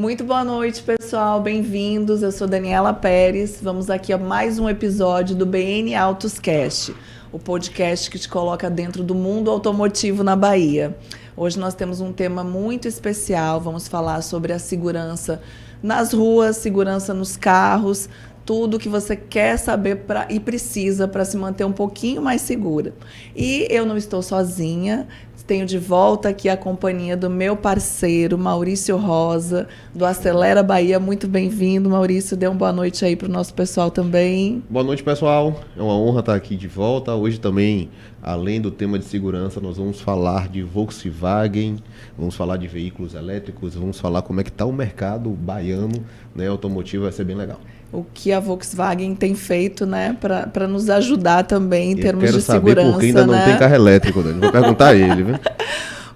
Muito boa noite, pessoal. Bem-vindos. Eu sou Daniela Pérez. Vamos aqui a mais um episódio do BN Autos Cast, o podcast que te coloca dentro do mundo automotivo na Bahia. Hoje nós temos um tema muito especial. Vamos falar sobre a segurança nas ruas, segurança nos carros, tudo que você quer saber e precisa para se manter um pouquinho mais segura. E eu não estou sozinha. Tenho de volta aqui a companhia do meu parceiro, Maurício Rosa, do Acelera Bahia. Muito bem-vindo, Maurício. Dê uma boa noite aí para o nosso pessoal também. Boa noite, pessoal. É uma honra estar aqui de volta. Hoje também, além do tema de segurança, nós vamos falar de Volkswagen, vamos falar de veículos elétricos, vamos falar como é que está o mercado baiano, né, automotivo. Vai ser bem legal. O que a Volkswagen tem feito, né, para nos ajudar também em termos de segurança. Eu quero saber por que ainda não tem carro elétrico, Dani. Vou perguntar a ele, viu?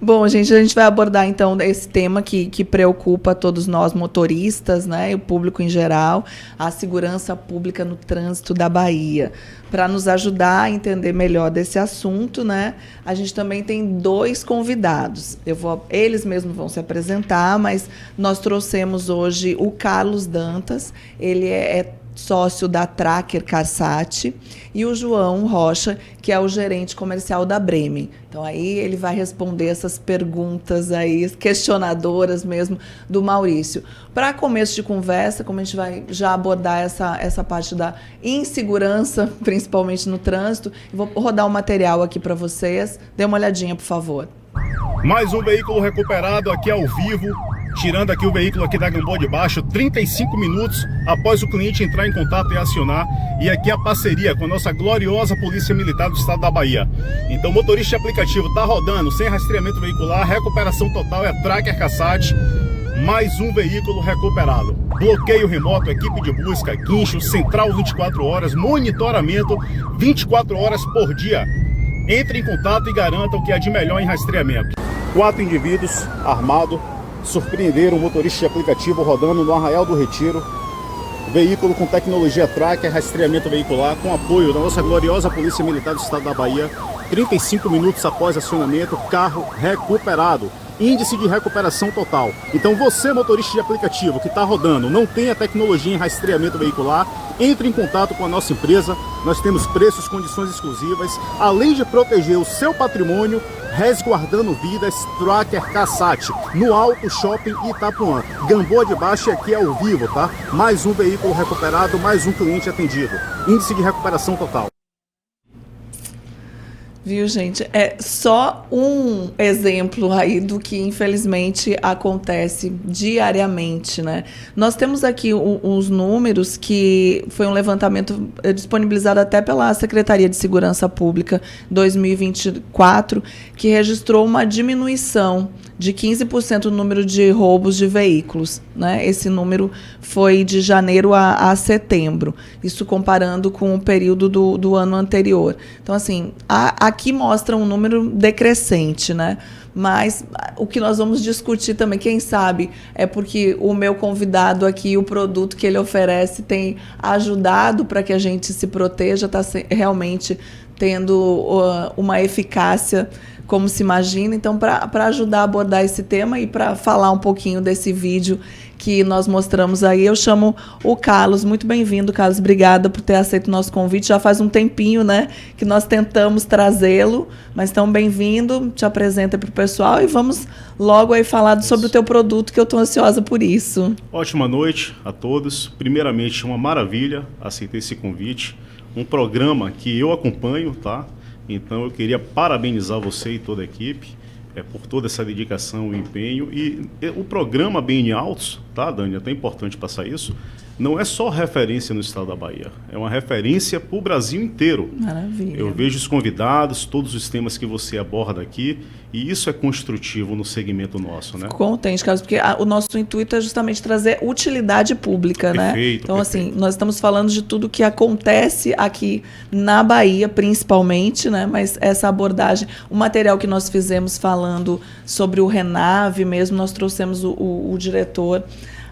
Bom, gente, a gente vai abordar então esse tema que preocupa todos nós motoristas, né, e o público em geral, a segurança pública no trânsito da Bahia. Para nos ajudar a entender melhor desse assunto, né, a gente também tem dois convidados. Eles mesmos vão se apresentar, mas nós trouxemos hoje o Carlos Dantas. Ele é sócio da Tracker Carsat, e o João Rocha, que é o gerente comercial da Bremen. Então aí ele vai responder essas perguntas aí, questionadoras mesmo, do Maurício. Para começo de conversa, como a gente vai já abordar essa parte da insegurança, principalmente no trânsito, eu vou rodar um material aqui para vocês. Dê uma olhadinha, por favor. Mais um veículo recuperado aqui ao vivo, tirando aqui o veículo aqui da Gamboa de Baixo, 35 minutos após o cliente entrar em contato e acionar. E aqui a parceria com a nossa gloriosa Polícia Militar do Estado da Bahia. Então o motorista de aplicativo está rodando sem rastreamento veicular, recuperação total, é Tracker Carsat. Mais um veículo recuperado. Bloqueio remoto, equipe de busca, guincho, central 24 horas, monitoramento 24 horas por dia. Entre em contato e garanta o que é de melhor em rastreamento. 4 indivíduos armados surpreenderam o motorista de aplicativo rodando no Arraial do Retiro. Veículo com tecnologia Tracker, rastreamento veicular, com apoio da nossa gloriosa Polícia Militar do Estado da Bahia. 35 minutos após acionamento, carro recuperado. Índice de recuperação total. Então você, motorista de aplicativo que está rodando, não tem a tecnologia em rastreamento veicular, entre em contato com a nossa empresa. Nós temos preços, condições exclusivas, além de proteger o seu patrimônio, resguardando vidas. Tracker Carsat, no Auto Shopping Itapuã. Gamboa de Baixo, aqui ao vivo, tá? Mais um veículo recuperado, mais um cliente atendido. Índice de recuperação total. Viu, gente? É só um exemplo aí do que, infelizmente, acontece diariamente, né? Nós temos aqui uns números que foi um levantamento disponibilizado até pela Secretaria de Segurança Pública 2024, que registrou uma diminuição de 15% no número de roubos de veículos, né? Esse número foi de janeiro a setembro, isso comparando com o período do ano anterior. Então, assim, aqui mostra um número decrescente, né? Mas o que nós vamos discutir também, quem sabe, é porque o meu convidado aqui, o produto que ele oferece tem ajudado para que a gente se proteja, está realmente tendo uma eficácia como se imagina. Então, para ajudar a abordar esse tema e para falar um pouquinho desse vídeo que nós mostramos aí, eu chamo o Carlos. Muito bem-vindo, Carlos. Obrigada por ter aceito o nosso convite. Já faz um tempinho, né, que nós tentamos trazê-lo, mas tão bem-vindo. Te apresenta para o pessoal e vamos logo aí falar sobre o teu produto, que eu estou ansiosa por isso. Ótima noite a todos. Primeiramente, uma maravilha aceitar esse convite. Um programa que eu acompanho, tá? Então eu queria parabenizar você e toda a equipe por toda essa dedicação e empenho. E o programa BN Autos, tá, Dani? É até importante passar isso. Não é só referência no estado da Bahia, é uma referência para o Brasil inteiro. Maravilha. Eu vejo os convidados, todos os temas que você aborda aqui, e isso é construtivo no segmento nosso, né? Contente, Carlos, porque o nosso intuito é justamente trazer utilidade pública, perfeito, né? Então, perfeito. Assim, nós estamos falando de tudo que acontece aqui na Bahia, principalmente, né? Mas essa abordagem, o material que nós fizemos falando sobre o Renave mesmo, nós trouxemos o diretor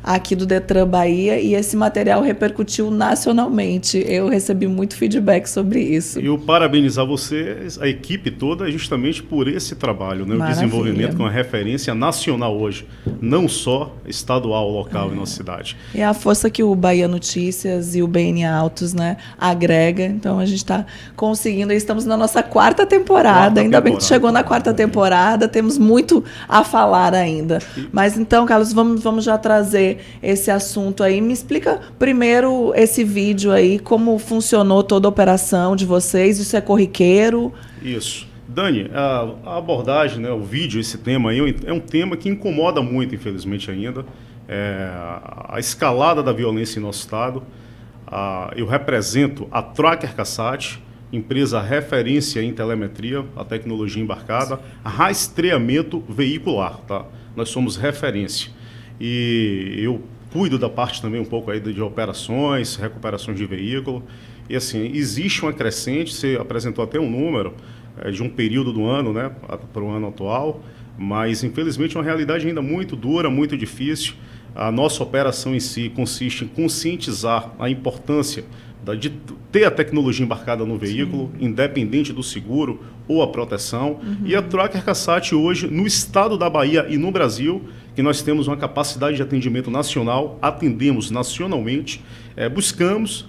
aqui do Detran Bahia, e esse material repercutiu nacionalmente. Eu recebi muito feedback sobre isso. Eu parabenizar você, a equipe toda, justamente por esse trabalho, né? O desenvolvimento com a referência nacional hoje, não só estadual, local em nossa cidade. É a força que o Bahia Notícias e o BN Autos, né, agrega. Então a gente está conseguindo, estamos na nossa quarta temporada, ainda bem que chegou na quarta temporada, temos muito a falar ainda. Mas então, Carlos, vamos já trazer esse assunto aí. Me explica primeiro esse vídeo aí, como funcionou toda a operação de vocês, isso é corriqueiro? Isso. Dani, a abordagem, né, o vídeo, esse tema aí, é um tema que incomoda muito, infelizmente ainda, a escalada da violência em nosso estado. Eu represento a Tracker Cassat, empresa referência em telemetria, a tecnologia embarcada, rastreamento veicular, tá? Nós somos referência. E eu cuido da parte também um pouco aí de operações, recuperações de veículo. E assim, existe uma crescente, você apresentou até um número de um período do ano, né, para o ano atual, mas infelizmente é uma realidade ainda muito dura, muito difícil. A nossa operação em si consiste em conscientizar a importância de ter a tecnologia embarcada no veículo, sim, independente do seguro ou a proteção. E a Tracker Cassat hoje, no estado da Bahia e no Brasil, que nós temos uma capacidade de atendimento nacional, atendemos nacionalmente, buscamos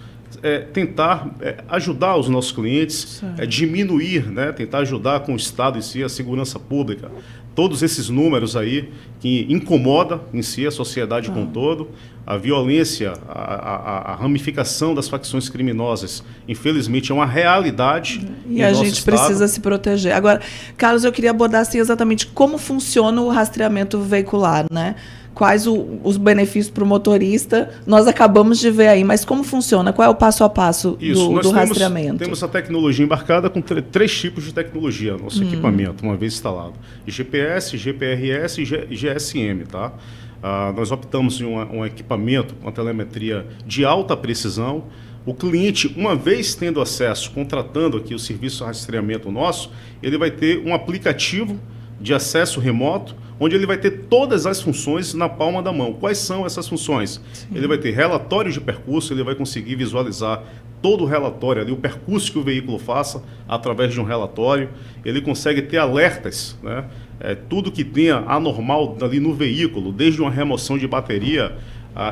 tentar ajudar os nossos clientes, diminuir, né, tentar ajudar com o Estado em si, a segurança pública. Todos esses números aí que incomoda em si a sociedade como um todo, a violência, a ramificação das facções criminosas, infelizmente é uma realidade. E a gente precisa se proteger. Agora, Carlos, eu queria abordar assim, exatamente como funciona o rastreamento veicular, né? Quais os benefícios para o motorista, nós acabamos de ver aí, mas como funciona? Qual é o passo a passo do rastreamento? Temos a tecnologia embarcada com três tipos de tecnologia, nosso equipamento, uma vez instalado. GPS, GPRS e GSM, tá? Nós optamos em um equipamento, uma telemetria de alta precisão. O cliente, uma vez tendo acesso, contratando aqui o serviço de rastreamento nosso, ele vai ter um aplicativo de acesso remoto, onde ele vai ter todas as funções na palma da mão. Quais são essas funções? Sim. Ele vai ter relatório de percurso, ele vai conseguir visualizar todo o relatório ali, o percurso que o veículo faça através de um relatório. Ele consegue ter alertas, né? Tudo que tenha anormal ali no veículo, desde uma remoção de bateria,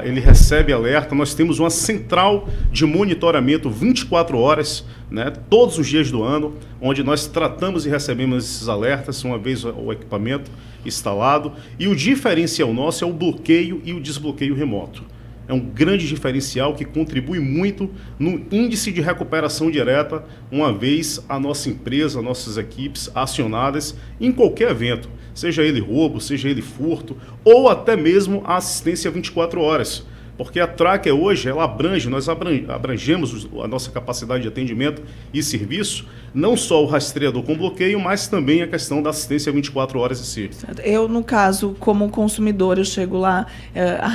ele recebe alerta. Nós temos uma central de monitoramento 24 horas, né, todos os dias do ano, onde nós tratamos e recebemos esses alertas, uma vez o equipamento instalado. E o diferencial nosso é o bloqueio e o desbloqueio remoto. É um grande diferencial que contribui muito no índice de recuperação direta, uma vez a nossa empresa, nossas equipes acionadas em qualquer evento, seja ele roubo, seja ele furto, ou até mesmo a assistência 24 horas. Porque a Tracker hoje, ela nós abrangemos a nossa capacidade de atendimento e serviço, não só o rastreador com bloqueio, mas também a questão da assistência 24 horas em si. Eu, no caso, como consumidor, eu chego lá,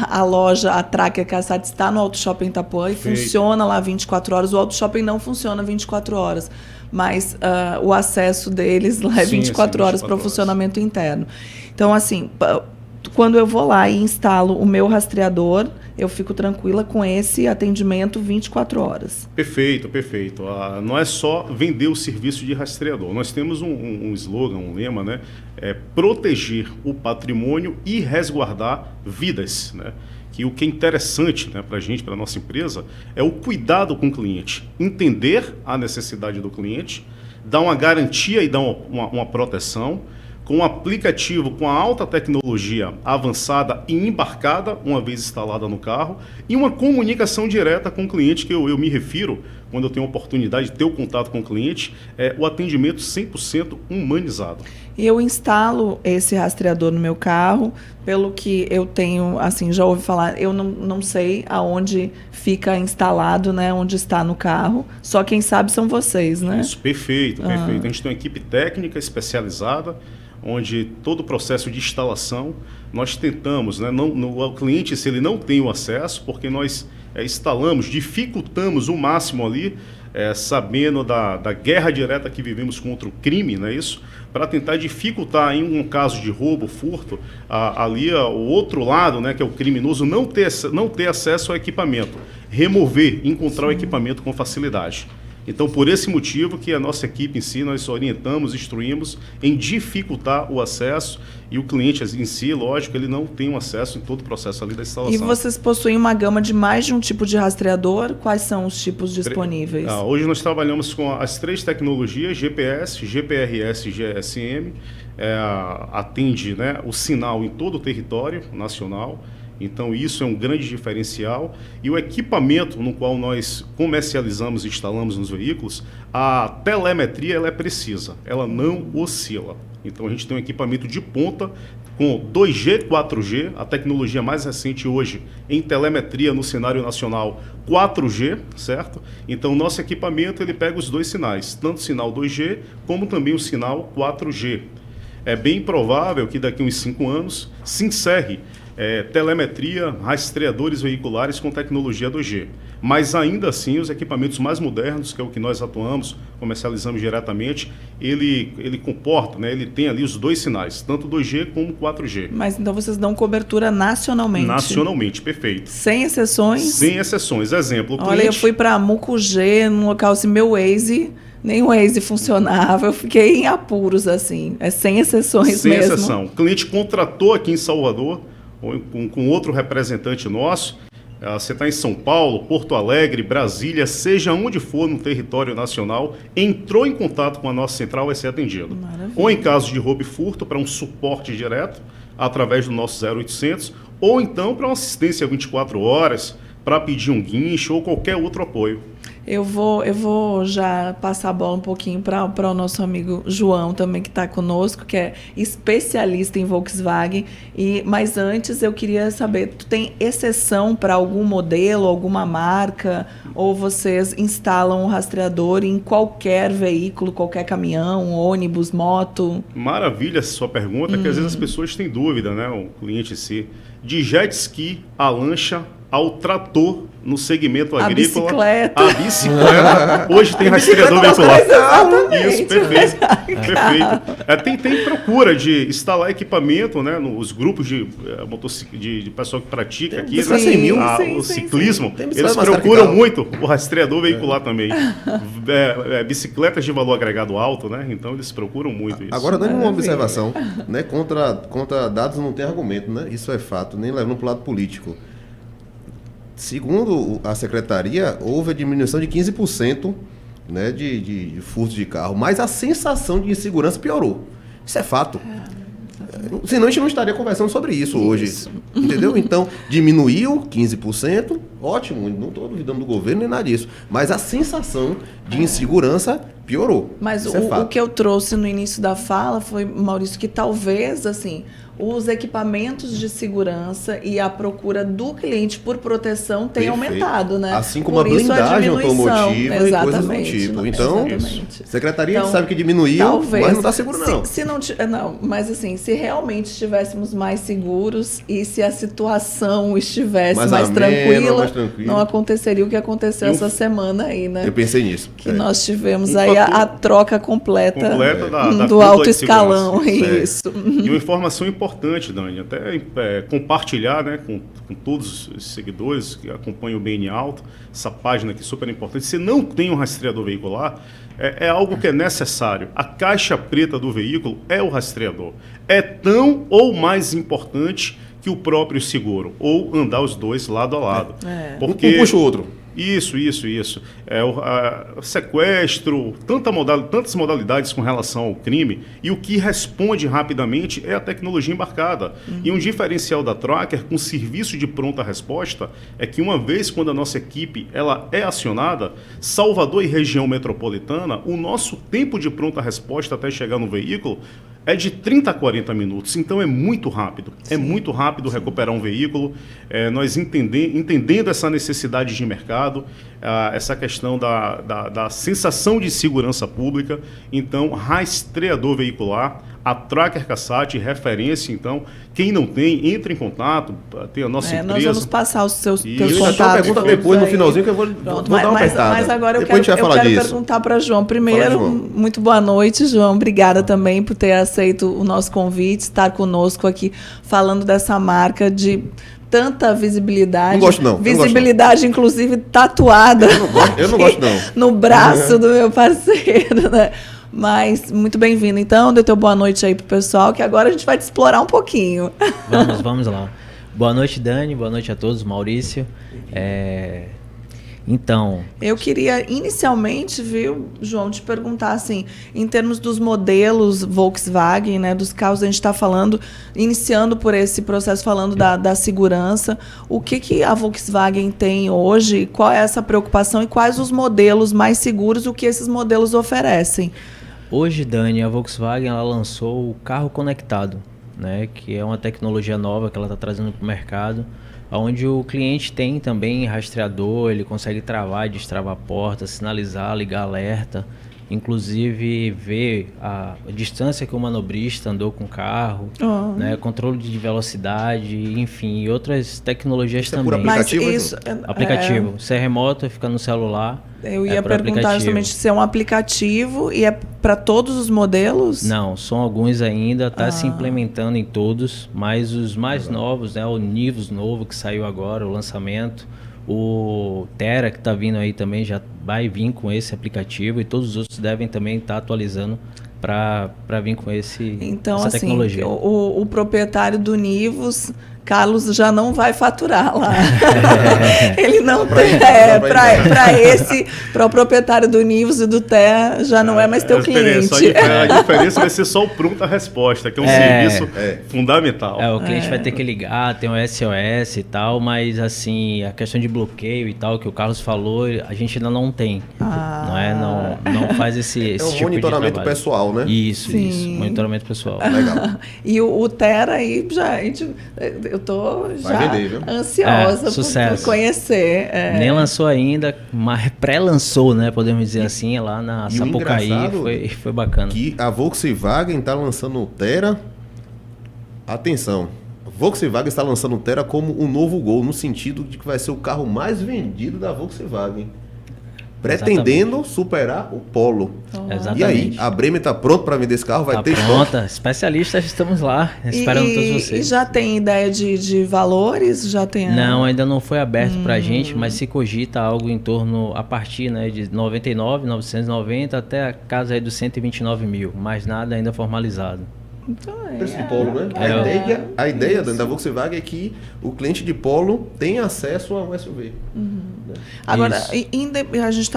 a loja, a Tracker Cassat está no Auto Shopping Itapuã e funciona lá 24 horas. O Auto Shopping não funciona 24 horas, mas o acesso deles lá é 24 horas para o funcionamento interno. Então, assim, quando eu vou lá e instalo o meu rastreador, eu fico tranquila com esse atendimento 24 horas. Perfeito, perfeito. Não é só vender o serviço de rastreador. Nós temos um slogan, um lema, né? Proteger o patrimônio e resguardar vidas, né? Que o que é interessante, né, para a gente, para a nossa empresa, é o cuidado com o cliente. Entender a necessidade do cliente, dar uma garantia e dar uma proteção, com um aplicativo com a alta tecnologia avançada e embarcada, uma vez instalada no carro, e uma comunicação direta com o cliente, que eu me refiro, quando eu tenho a oportunidade de ter o contato com o cliente, o atendimento 100% humanizado. Eu instalo esse rastreador no meu carro, pelo que eu tenho, assim, já ouvi falar, eu não sei aonde fica instalado, né, onde está no carro, só quem sabe são vocês, né? Isso, perfeito, perfeito. A gente tem uma equipe técnica especializada, onde todo o processo de instalação, nós tentamos, né, o cliente, se ele não tem o acesso, porque nós instalamos, dificultamos o máximo ali, sabendo da guerra direta que vivemos contra o crime, não é isso? para tentar dificultar em um caso de roubo, furto, ali o outro lado, né, que é o criminoso, não ter acesso ao equipamento, remover, encontrar o equipamento com facilidade. Então, por esse motivo que a nossa equipe em si, nós orientamos, instruímos em dificultar o acesso e o cliente em si, lógico, ele não tem um acesso em todo o processo ali da instalação. E vocês possuem uma gama de mais de um tipo de rastreador? Quais são os tipos disponíveis? Hoje nós trabalhamos com as 3 tecnologias, GPS, GPRS e GSM, atende, né, o sinal em todo o território nacional. Então, isso é um grande diferencial. E o equipamento no qual nós comercializamos e instalamos nos veículos, a telemetria ela é precisa, ela não oscila. Então, a gente tem um equipamento de ponta com 2G, 4G, a tecnologia mais recente hoje em telemetria no cenário nacional, 4G, certo? Então, o nosso equipamento ele pega os 2 sinais, tanto o sinal 2G como também o sinal 4G. É bem provável que daqui a uns 5 anos se encerre telemetria, rastreadores veiculares com tecnologia 2G. Mas ainda assim, os equipamentos mais modernos, que é o que nós atuamos, comercializamos diretamente, ele comporta, né, ele tem ali os 2 sinais, tanto 2G como 4G. Mas então vocês dão cobertura nacionalmente? Nacionalmente, perfeito. Sem exceções? Sem exceções. Exemplo, Olha, eu fui para Mucugê, num local assim, meu Waze... Nem o Waze funcionava, eu fiquei em apuros, assim, sem exceções sem mesmo. Sem exceção. O cliente contratou aqui em Salvador, com outro representante nosso, você está em São Paulo, Porto Alegre, Brasília, seja onde for no território nacional, entrou em contato com a nossa central, vai ser atendido. Maravilha. Ou em caso de roubo e furto, para um suporte direto, através do nosso 0800, ou então para uma assistência 24 horas, para pedir um guincho ou qualquer outro apoio. Eu vou já passar a bola um pouquinho para o nosso amigo João também, que está conosco, que é especialista em Volkswagen. Mas antes eu queria saber, tu tem exceção para algum modelo, alguma marca? Ou vocês instalam um rastreador em qualquer veículo, qualquer caminhão, ônibus, moto? Maravilha essa sua pergunta, que às vezes as pessoas têm dúvida, né? O cliente em si. De jet ski, a lancha, ao trator no segmento agrícola. A bicicleta. Hoje tem rastreador veicular. Isso, perfeito. Tem procura de instalar equipamento, né, nos grupos de pessoal que pratica aqui, o ciclismo. Eles procuram muito o rastreador veicular também. Bicicletas de valor agregado alto, né? Então eles procuram muito isso. Agora, dando uma observação, né, contra dados não tem argumento, né? Isso é fato, nem levando para o lado político. Segundo a secretaria, houve a diminuição de 15%, né, de furtos de carro, mas a sensação de insegurança piorou. Isso é fato. Senão a gente não estaria conversando sobre isso hoje. Entendeu? Então, diminuiu 15%, ótimo, não estou duvidando do governo nem nada disso. Mas a sensação de insegurança piorou. Mas isso é fato. O que eu trouxe no início da fala foi, Maurício, que talvez, assim, os equipamentos de segurança e a procura do cliente por proteção tem aumentado, né? Assim como por a blindagem automotiva e coisas do tipo. Então, a secretaria sabe que diminuiu, talvez, mas não está seguro não. Não, mas assim, se realmente estivéssemos mais seguros e se a situação estivesse mais tranquila, não aconteceria o que aconteceu essa semana aí, né? Eu pensei nisso. Que nós tivemos aí a troca completa do alto escalão. Isso. E uma informação importante, Dani, até compartilhar, né, com todos os seguidores que acompanham o BN Auto, essa página aqui super importante. Se não tem um rastreador veicular, é algo que é necessário. A caixa preta do veículo é o rastreador. É tão ou mais importante que o próprio seguro, ou andar os dois lado a lado. Porque um puxa o outro. Isso. O sequestro, tantas modalidades com relação ao crime, e o que responde rapidamente é a tecnologia embarcada. E um diferencial da Tracker com serviço de pronta resposta é que uma vez quando a nossa equipe ela é acionada, Salvador e região metropolitana, o nosso tempo de pronta resposta até chegar no veículo é de 30 a 40 minutos, então é muito rápido. Sim. É muito rápido recuperar um veículo. Nós entendendo essa necessidade de mercado, essa questão da sensação de segurança pública, então rastreador veicular, A Tracker Cassat, referência, então, quem não tem, entre em contato, tem a nossa empresa. Nós vamos passar os teus Eu contatos. uma pergunta depois, no finalzinho, que eu vou dar uma apertada. Mas agora depois eu quero disso. perguntar para João. Primeiro, Fala, João. muito boa noite, João. Obrigada também por ter aceito o nosso convite, estar conosco aqui falando dessa marca de tanta visibilidade. Não gosto, não. Visibilidade, inclusive, tatuada. Eu não gosto, não. No braço do meu parceiro, né? Mas muito bem-vindo. Então, dê teu boa noite aí pro pessoal, que agora a gente vai te explorar um pouquinho. Vamos lá. Boa noite, Dani. Boa noite a todos. Maurício. Então... Eu queria inicialmente, viu, João, te perguntar assim, em termos dos modelos Volkswagen, né, dos carros, a gente está falando, iniciando por esse processo, falando da segurança, o que a Volkswagen tem hoje, qual é essa preocupação e quais os modelos mais seguros, o que esses modelos oferecem? Hoje, Dani, a Volkswagen ela lançou o carro conectado, né, que é uma tecnologia nova que ela está trazendo para o mercado, onde o cliente tem também rastreador, ele consegue travar e destravar a porta, sinalizar, ligar alerta, inclusive ver a distância que o manobrista andou com o carro, né, controle de velocidade, enfim, e outras tecnologias isso também. É por aplicativo? Mas isso, aplicativo. Se é remoto, fica no celular. Eu ia perguntar justamente se é um aplicativo e é para todos os modelos? Não, são alguns ainda, está se implementando em todos, mas os mais novos, né, o Nivus novo que saiu agora, o lançamento, o Terra que está vindo aí também já vai vir com esse aplicativo e todos os outros devem também estar atualizando para vir com essa tecnologia. Então, assim, o proprietário do Nivus, Carlos, já não vai faturar lá. Ele não tem. Para o proprietário do Nivus e do Terra, já não é mais teu cliente. A diferença vai ser só o pronta resposta, que é um serviço fundamental. O cliente vai ter que ligar, tem um SOS e tal, mas assim, a questão de bloqueio e tal, que o Carlos falou, a gente ainda não tem. Não faz esse tipo de trabalho. Monitoramento pessoal, né? Isso, monitoramento pessoal. Legal. E o Terra aí, eu tô já ansiosa por conhecer. Nem lançou ainda, mas pré-lançou, né? Podemos dizer assim, lá na Sapucaí. Foi bacana. Que a Volkswagen está lançando o Terra. Atenção. Volkswagen está lançando o Terra como um novo Gol, no sentido de que vai ser o carro mais vendido da Volkswagen. Pretendendo superar o Polo. Exatamente. E aí, a Bremer está pronta para vender esse carro? Vai ter pronta. Especialistas, estamos lá, esperando todos vocês. E já tem ideia de valores? Já tem Não, ainda não foi aberto para a gente, mas se cogita algo em torno, a partir, né, de 99.990 até a casa aí dos 129 mil, mas nada ainda formalizado. Então, preço de Polo, né? A ideia da Volkswagen é que o cliente de Polo tem acesso a um SUV. Né? Agora, a gente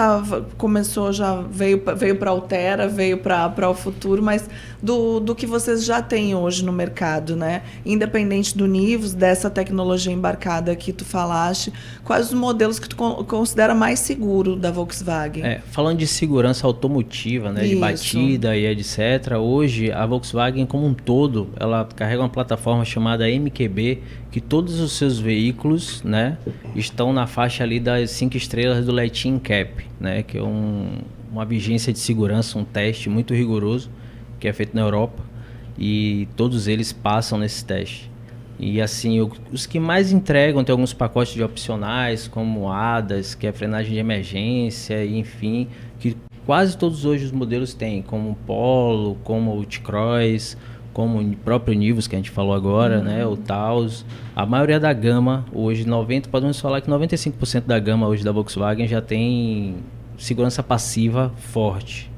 começou, já veio para o Terra, veio para o futuro, mas do que vocês já têm hoje no mercado, né? Independente do Nivus, dessa tecnologia embarcada que tu falaste, quais os modelos que tu considera mais seguro da Volkswagen? Falando de segurança automotiva, né, de batida e etc., hoje a Volkswagen como um todo, ela carrega uma plataforma chamada MQB, que todos os seus veículos, né, estão na faixa ali das 5 estrelas do Latin Cap, né, que é uma vigência de segurança, um teste muito rigoroso, que é feito na Europa, e todos eles passam nesse teste. E assim, os que mais entregam, tem alguns pacotes de opcionais, como ADAS, que é frenagem de emergência, enfim, que quase todos hoje os modelos têm, como o Polo, como o T-Cross, como o próprio Nivus, que a gente falou agora, né, o Taos. A maioria da gama, hoje, podemos falar que 95% da gama hoje da Volkswagen já tem segurança passiva forte.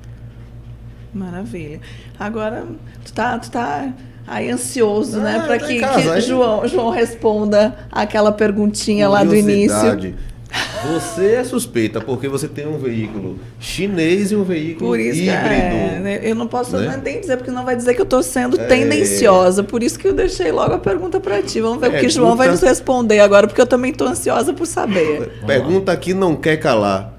Maravilha. Agora, tu tá aí ansioso, né, para que João responda aquela perguntinha lá do início. Você é suspeita porque você tem um veículo chinês e um veículo híbrido. Eu não posso nem dizer, porque não vai dizer que eu estou sendo tendenciosa. Por isso que eu deixei logo a pergunta para ti. Vamos ver o que João vai nos responder agora, porque eu também estou ansiosa por saber. Pergunta que não quer calar.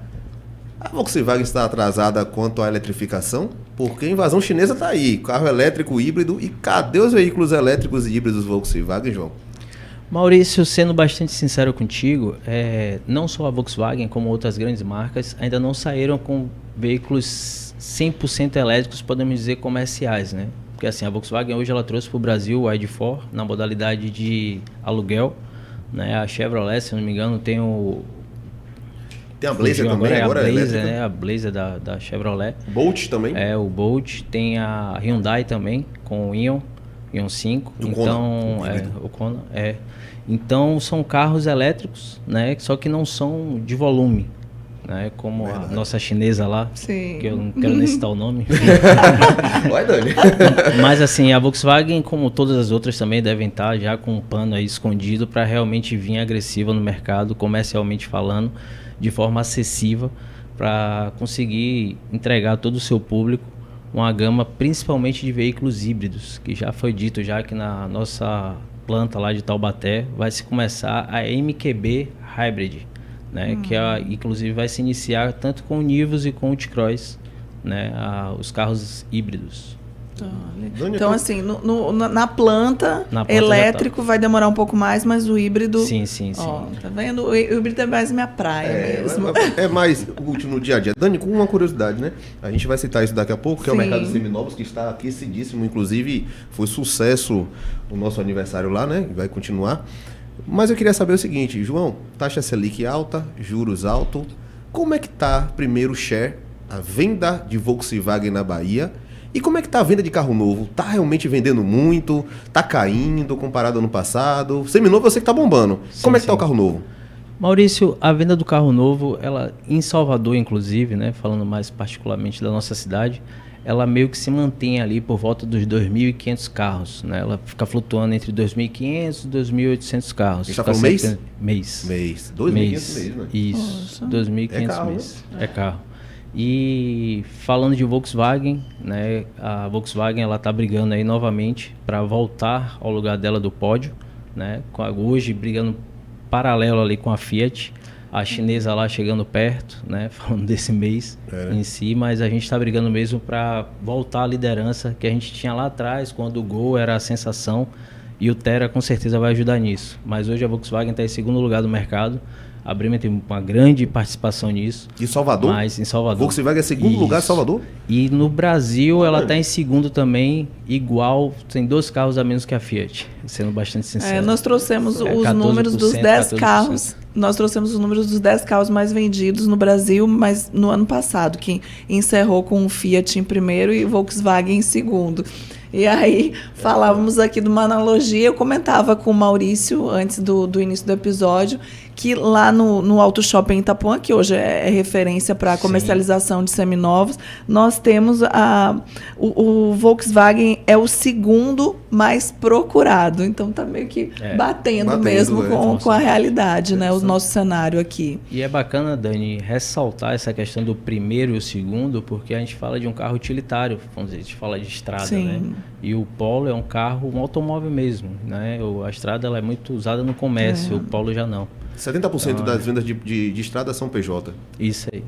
A Volkswagen está atrasada quanto à eletrificação? Porque a invasão chinesa está aí. Carro elétrico, híbrido. E cadê os veículos elétricos e híbridos Volkswagen, João? Maurício, sendo bastante sincero contigo, não só a Volkswagen, como outras grandes marcas, ainda não saíram com veículos 100% elétricos, podemos dizer, comerciais, né? porque assim, a Volkswagen hoje ela trouxe para o Brasil o ID4 na modalidade de aluguel, né? A Chevrolet, se não me engano, tem Tem a Blazer também, agora é a Blazer, né? A Blazer da Chevrolet. Bolt também? O Bolt. Tem a Hyundai também, com o Ion 5. O então, Kona. O Kona, Então, são carros elétricos, né? Só que não são de volume, né? Como a nossa chinesa lá, Sim. que eu não quero nem citar o nome. Vai, Dani. Mas assim, a Volkswagen, como todas as outras, também devem estar já com um pano aí escondido para realmente vir agressiva no mercado, comercialmente falando, de forma acessível, para conseguir entregar a todo o seu público uma gama principalmente de veículos híbridos, que já foi dito já que na nossa planta lá de Taubaté vai se começar a MQB Hybrid, né? Que inclusive vai se iniciar tanto com o Nivus e com o T-Cross, né? Os carros híbridos. Então, assim, na planta elétrico vai demorar um pouco mais, mas o híbrido... Sim. Ó, tá vendo? O híbrido é mais minha praia mesmo. É mais útil no dia a dia. Dani, com uma curiosidade, né? A gente vai citar isso daqui a pouco, que é o mercado de seminovos, que está aquecidíssimo. Inclusive, foi sucesso o nosso aniversário lá, né? E vai continuar. Mas eu queria saber o seguinte, João, taxa Selic alta, juros alto. Como é que tá, primeiro, o share, a venda de Volkswagen na Bahia? E como é que tá a venda de carro novo? Tá realmente vendendo muito? Tá caindo comparado ao ano passado? Seminovo eu sei que tá bombando. Como é que tá o carro novo? Maurício, a venda do carro novo, ela em Salvador, inclusive, né, falando mais particularmente da nossa cidade, ela meio que se mantém ali por volta dos 2.500 carros, né? Ela fica flutuando entre 2.500 e 2.800 carros. Você tá falando mês? Mês. 2.500 mês, né? Isso, 2.500 mês. É carro. E falando de Volkswagen, né, a Volkswagen ela está brigando aí novamente para voltar ao lugar dela do pódio, né, hoje brigando paralelo ali com a Fiat, a chinesa lá chegando perto, né, falando desse mês em si, mas a gente está brigando mesmo para voltar à liderança que a gente tinha lá atrás, quando o Gol era a sensação, e o Terra com certeza vai ajudar nisso. Mas hoje a Volkswagen está em segundo lugar do mercado. A Bremen tem uma grande participação nisso. E Salvador? Mas em Salvador. Volkswagen é segundo lugar em Salvador? E no Brasil ela está em segundo também, igual, tem 2 carros a menos que a Fiat, sendo bastante sincero. Nós trouxemos os números dos 10 carros. Nós trouxemos os números dos 10 carros mais vendidos no Brasil, mas no ano passado, que encerrou com o Fiat em primeiro e o Volkswagen em segundo. E aí, falávamos aqui de uma analogia, eu comentava com o Maurício, antes do início do episódio, que lá no Auto Shopping Itapuã, que hoje é referência para a comercialização de seminovos, nós temos o Volkswagen é o segundo mais procurado. Então, está meio que batendo mesmo com a realidade, né? O nosso cenário aqui. E é bacana, Dani, ressaltar essa questão do primeiro e o segundo, porque a gente fala de um carro utilitário, vamos dizer, a gente fala de estrada, né? E o Polo é um carro, um automóvel mesmo, né? A estrada ela é muito usada no comércio, o Polo já não. 70% então, das vendas de estrada são PJ. Isso aí.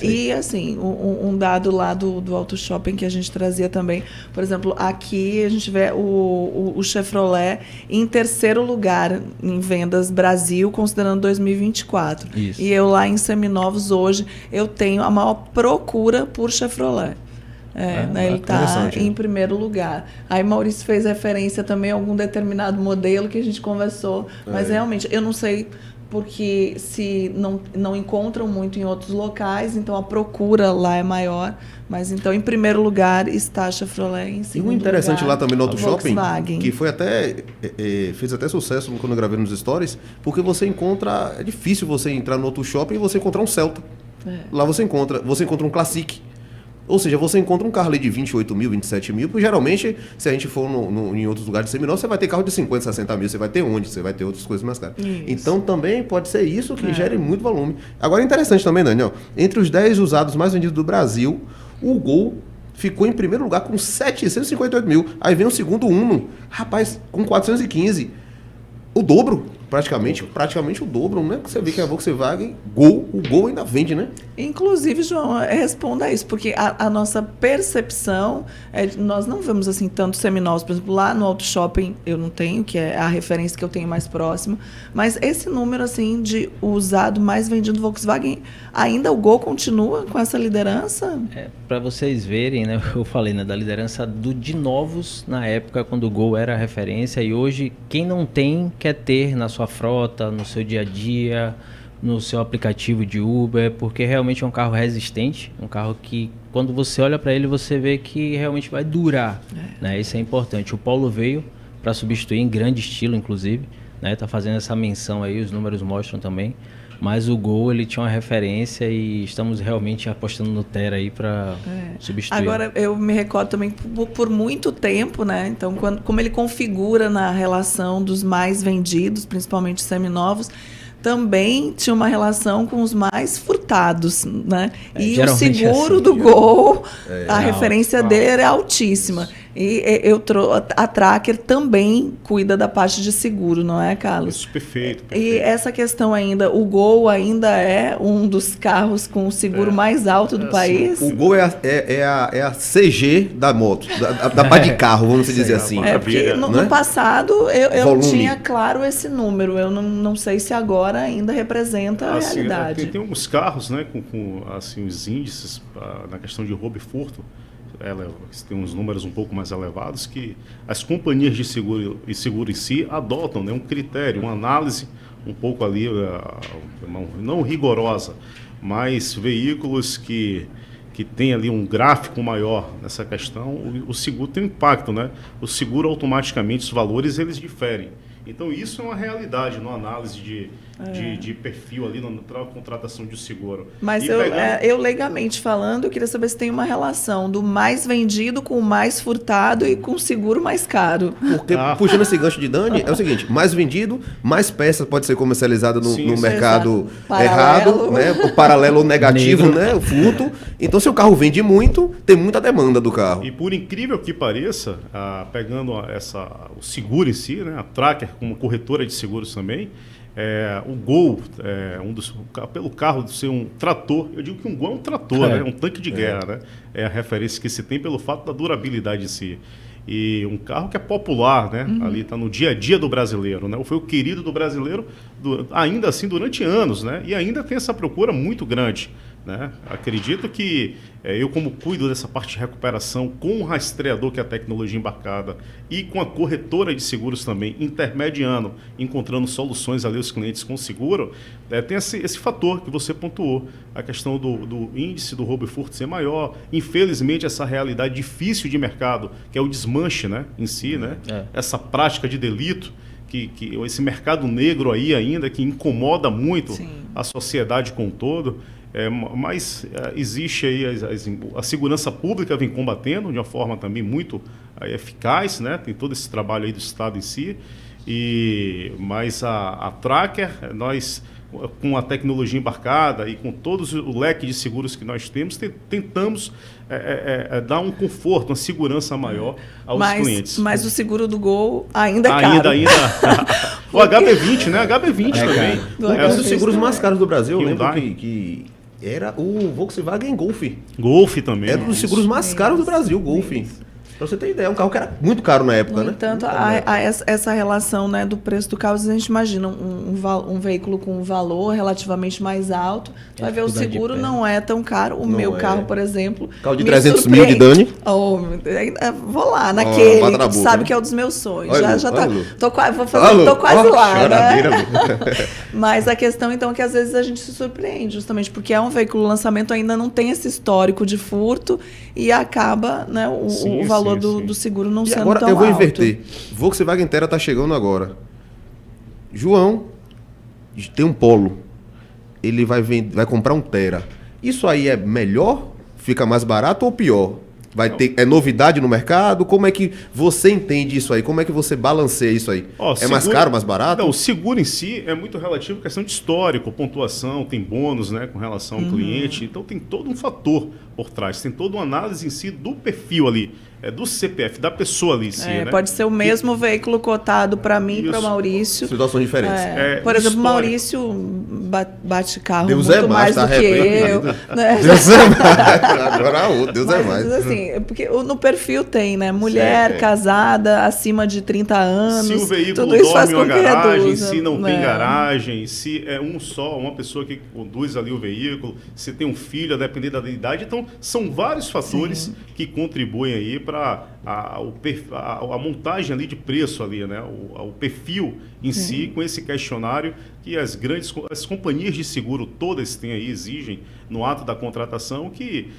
E assim, um dado lá do Auto Shopping que a gente trazia também, por exemplo, aqui a gente vê o Chevrolet em terceiro lugar em vendas Brasil, considerando 2024. Isso. E eu lá em seminovos hoje, eu tenho a maior procura por Chevrolet. Ele está em primeiro lugar. Aí Maurício fez referência também a algum determinado modelo que a gente conversou, mas realmente eu não sei porque se não encontram muito em outros locais, então a procura lá é maior, mas então em primeiro lugar está a Chevrolet, em segundo lugar. E o interessante lugar, lá também no Auto Shopping, que foi fez até sucesso quando eu gravei nos stories, porque você encontra, é difícil você entrar no Auto Shopping e você encontrar um Celta. Lá você encontra um Classic. Ou seja, você encontra um carro ali de 28 mil, 27 mil, porque geralmente, se a gente for em outros lugares de seminovos, você vai ter carro de 50, 60 mil, você vai ter você vai ter outras coisas mais caras. Isso. Então também pode ser isso que gere muito volume. Agora é interessante também, Daniel, entre os 10 usados mais vendidos do Brasil, o Gol ficou em primeiro lugar com 758 mil. Aí vem o segundo Uno, rapaz, com 415. O dobro. praticamente o dobro, né? Porque você vê que a Volkswagen, o Gol ainda vende, né? Inclusive, João, responda a isso, porque a nossa percepção, nós não vemos assim tantos seminovos, por exemplo, lá no Auto Shopping eu não tenho, que é a referência que eu tenho mais próxima, mas esse número assim de usado mais vendido Volkswagen, ainda o Gol continua com essa liderança? Para vocês verem, né, eu falei, né, da liderança de novos na época quando o Gol era a referência, e hoje quem não tem quer ter na sua frota, no seu dia a dia, no seu aplicativo de Uber, porque realmente é um carro resistente, um carro que quando você olha para ele você vê que realmente vai durar, né? Isso é importante. O Polo veio para substituir em grande estilo, inclusive, né? Tá fazendo essa menção aí, os números mostram também, mas o Gol ele tinha uma referência e estamos realmente apostando no Terra aí para substituir. Agora eu me recordo também por muito tempo, né? Então como ele configura na relação dos mais vendidos, principalmente seminovos, também tinha uma relação com os mais furtados, né? E o seguro do Gol, a referência dele é altíssima. E a Tracker também cuida da parte de seguro, não é, Carlos? Isso, perfeito. E essa questão ainda, o Gol ainda é um dos carros com o seguro mais alto do país? O Gol é a CG da moto, da parte de carro, vamos dizer assim. Porque no passado eu tinha claro esse número, eu não sei se agora ainda representa a realidade. Tem alguns carros, né, com assim, os índices na questão de roubo e furto, tem uns números um pouco mais elevados que as companhias de seguro e seguro em si adotam, né, um critério, uma análise um pouco ali, não rigorosa, mas veículos que tem ali um gráfico maior nessa questão, o seguro tem um impacto, né? O seguro automaticamente, os valores eles diferem. Então isso é uma realidade na análise de perfil ali na contratação de seguro. Mas eu legalmente falando, eu queria saber se tem uma relação do mais vendido com o mais furtado e com o seguro mais caro. Porque, puxando esse gancho de Dani, é o seguinte, mais vendido, mais peça pode ser comercializada no mercado errado, né? O paralelo negativo, né? O furto. Então, se o carro vende muito, tem muita demanda do carro. E por incrível que pareça, pegando o seguro em si, né? A Tracker como corretora de seguros também, o Gol, pelo carro de ser um trator, eu digo que um Gol é um trator, né? Um tanque de guerra, né? É a referência que se tem pelo fato da durabilidade em si. E um carro que é popular, né? Ali está no dia a dia do brasileiro, né? Foi o querido do brasileiro, ainda assim, durante anos, né? E ainda tem essa procura muito grande, né? Acredito que eu, como cuido dessa parte de recuperação com o rastreador, que é a tecnologia embarcada, e com a corretora de seguros também, intermediando, encontrando soluções ali aos clientes com seguro, tem esse fator que você pontuou, a questão do índice do roubo e furto ser maior, infelizmente essa realidade difícil de mercado, que é o desmanche, né, em si, né? Essa prática de delito, que esse mercado negro aí ainda, que incomoda muito a sociedade como um todo. Mas existe aí a segurança pública vem combatendo de uma forma também muito eficaz, né? Tem todo esse trabalho aí do Estado em si, mas a Tracker, nós com a tecnologia embarcada e com todo o leque de seguros que nós temos, tentamos dar um conforto, uma segurança maior aos clientes. Mas o seguro do Gol ainda é caro. O HB20, né? HB20 também. É um dos seguros mais caros do Brasil. Eu lembro que era o Volkswagen Golf. Golf também. Era um dos seguros mais caros do Brasil, Golf. Pra você ter ideia, é um carro que era muito caro na época, né? No entanto, essa relação, né, do preço do carro, a gente imagina um veículo com um valor relativamente mais alto, vai ver o seguro não é tão caro. O meu carro, por exemplo... Carro de 300 mil de Dani. Vou lá, naquele que sabe que é um dos meus sonhos. Olha, já tá. Tô quase lá, né? Mas a questão, então, é que às vezes a gente se surpreende, justamente porque é um veículo lançamento, ainda não tem esse histórico de furto e acaba, né, o valor do seguro não sendo agora, tão alto. Agora eu vou inverter. Volkswagen Terra está chegando agora. João tem um Polo. Ele vai comprar um Terra. Isso aí é melhor? Fica mais barato ou pior? Vai ter, é novidade no mercado? Como é que você entende isso aí? Como é que você balanceia isso aí? Mais caro, mais barato? Não, o seguro em si é muito relativo à questão de histórico, pontuação, tem bônus, né, com relação ao cliente. Então tem todo um fator por trás, tem toda uma análise em si do perfil ali, do CPF, da pessoa ali em si. Né? Pode ser o mesmo veículo cotado para mim e para Maurício. Situações diferentes. Por exemplo, Maurício bate carro Deus muito mais do que eu. Né? Deus é mais. Agora outro, Deus é mais. Assim, porque no perfil tem, né? Mulher, casada, acima de 30 anos. Se o veículo tudo isso faz dorme em com uma que garagem, reduza, se não tem garagem, se é uma pessoa que conduz ali o veículo, se tem um filho, a depender da idade. Então, são vários fatores que contribuem aí para a montagem ali de preço ali, né? O perfil em si, com esse questionário que as companhias de seguro todas têm aí, exigem no ato da contratação, que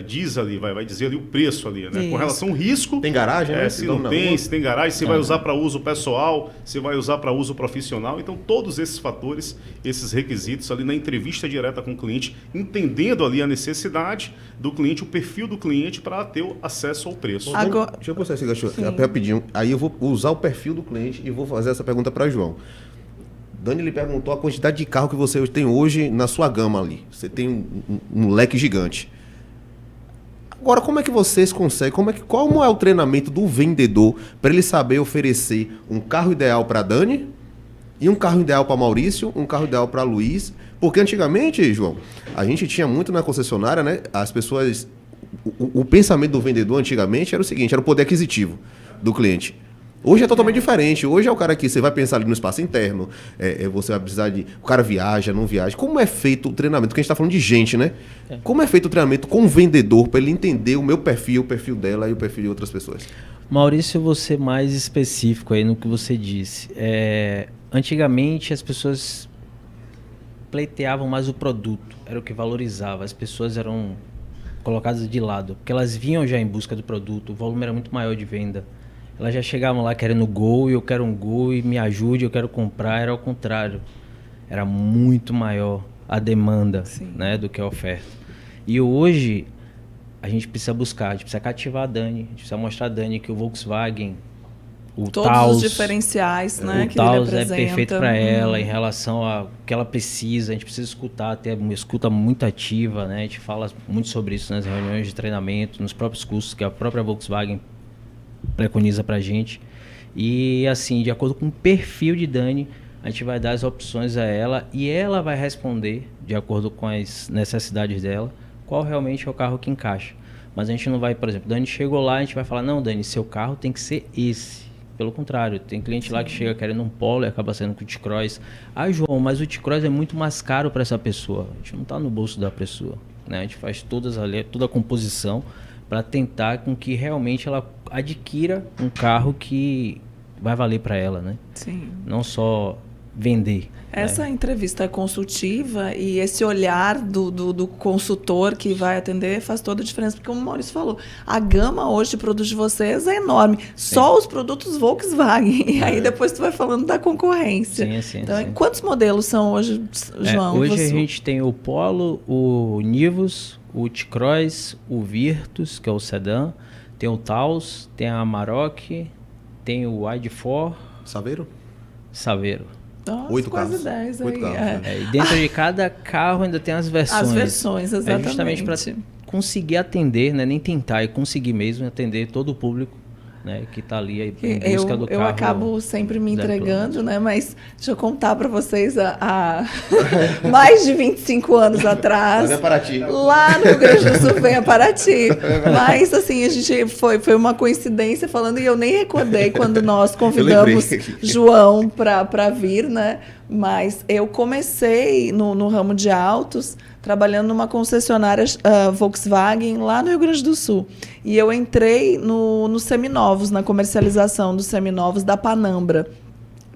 diz ali, vai dizer ali o preço ali, né? Com relação ao risco. Tem garagem, né? Se não tem, se tem garagem, se vai usar para uso pessoal, se vai usar para uso profissional. Então, todos esses fatores, esses requisitos ali na entrevista direta com o cliente, entendendo ali a necessidade do cliente, o perfil do cliente para ter o acesso ao preço. Agora, deixa eu postar esse gancho rapidinho. Aí eu vou usar o perfil do cliente e vou fazer essa pergunta para João. Dani lhe perguntou a quantidade de carro que você tem hoje na sua gama ali. Você tem um leque gigante. Agora, como é que vocês conseguem? Como é o treinamento do vendedor para ele saber oferecer um carro ideal para Dani e um carro ideal para Maurício, um carro ideal para Luiz? Porque antigamente, João, a gente tinha muito na concessionária, né? As pessoas... O pensamento do vendedor antigamente era o seguinte, era o poder aquisitivo do cliente. Hoje é totalmente diferente. Hoje é o cara que você vai pensar ali no espaço interno, você vai precisar de... O cara viaja, não viaja. Como é feito o treinamento? Porque a gente está falando de gente, né? Como é feito o treinamento com o vendedor para ele entender o meu perfil, o perfil dela e o perfil de outras pessoas? Maurício, eu vou ser mais específico aí no que você disse. Antigamente as pessoas pleiteavam mais o produto, era o que valorizava. As pessoas eram colocadas de lado, porque elas vinham já em busca do produto, o volume era muito maior de venda. Elas já chegavam lá querendo Gol, e eu quero um Gol, e me ajude, eu quero comprar. Era ao contrário. Era muito maior a demanda, né, do que a oferta. E hoje, a gente precisa buscar, a gente precisa cativar a Dani, a gente precisa mostrar a Dani que o Volkswagen, o todos Taos, os diferenciais, né, o que Taos ele é apresenta. perfeito para ela em relação ao que ela precisa. A gente precisa escutar, ter uma escuta muito ativa, né? A gente fala muito sobre isso nas reuniões de treinamento, nos próprios cursos que a própria Volkswagen preconiza pra gente. E assim, de acordo com o perfil de Dani, a gente vai dar as opções a ela e ela vai responder, de acordo com as necessidades dela, qual realmente é o carro que encaixa. Mas a gente não vai, por exemplo, Dani chegou lá, a gente vai falar, não, Dani, seu carro tem que ser esse. Pelo contrário, tem cliente lá que chega querendo um Polo e acaba saindo com o T-Cross. Ah, João, mas o T-Cross é muito mais caro para essa pessoa. A gente não está no bolso da pessoa, né? A gente faz toda a composição para tentar com que realmente ela adquira um carro que vai valer para ela, né? Sim. Não só vender. Essa entrevista é consultiva e esse olhar do consultor que vai atender faz toda a diferença, porque como o Maurício falou, a gama hoje de produtos de vocês é enorme. Só os produtos Volkswagen. E aí depois tu vai falando da concorrência. Sim, então, quantos modelos são hoje, João? Hoje a gente tem o Polo, o Nivus, o T-Cross, o Virtus, que é o sedã, tem o Taos, tem a Amarok, tem o ID4. Saveiro. Nossa, 8 quase carros. 10 aí. 8 carros, E dentro de cada carro ainda tem as versões. As versões, exatamente. É justamente para conseguir atender, né? Nem tentar, e conseguir mesmo atender todo o público, né, que está ali aí em busca do carro. Eu acabo sempre me entregando, né? Mas deixa eu contar para vocês há mais de 25 anos atrás. Lá no Rio Grande do Sul, vem a Paraty. Mas assim, a gente foi uma coincidência falando, e eu nem recordei quando nós convidamos João para vir, né? Mas eu comecei no ramo de autos trabalhando numa concessionária Volkswagen lá no Rio Grande do Sul. E eu entrei no Seminovos, na comercialização dos seminovos da Panambra.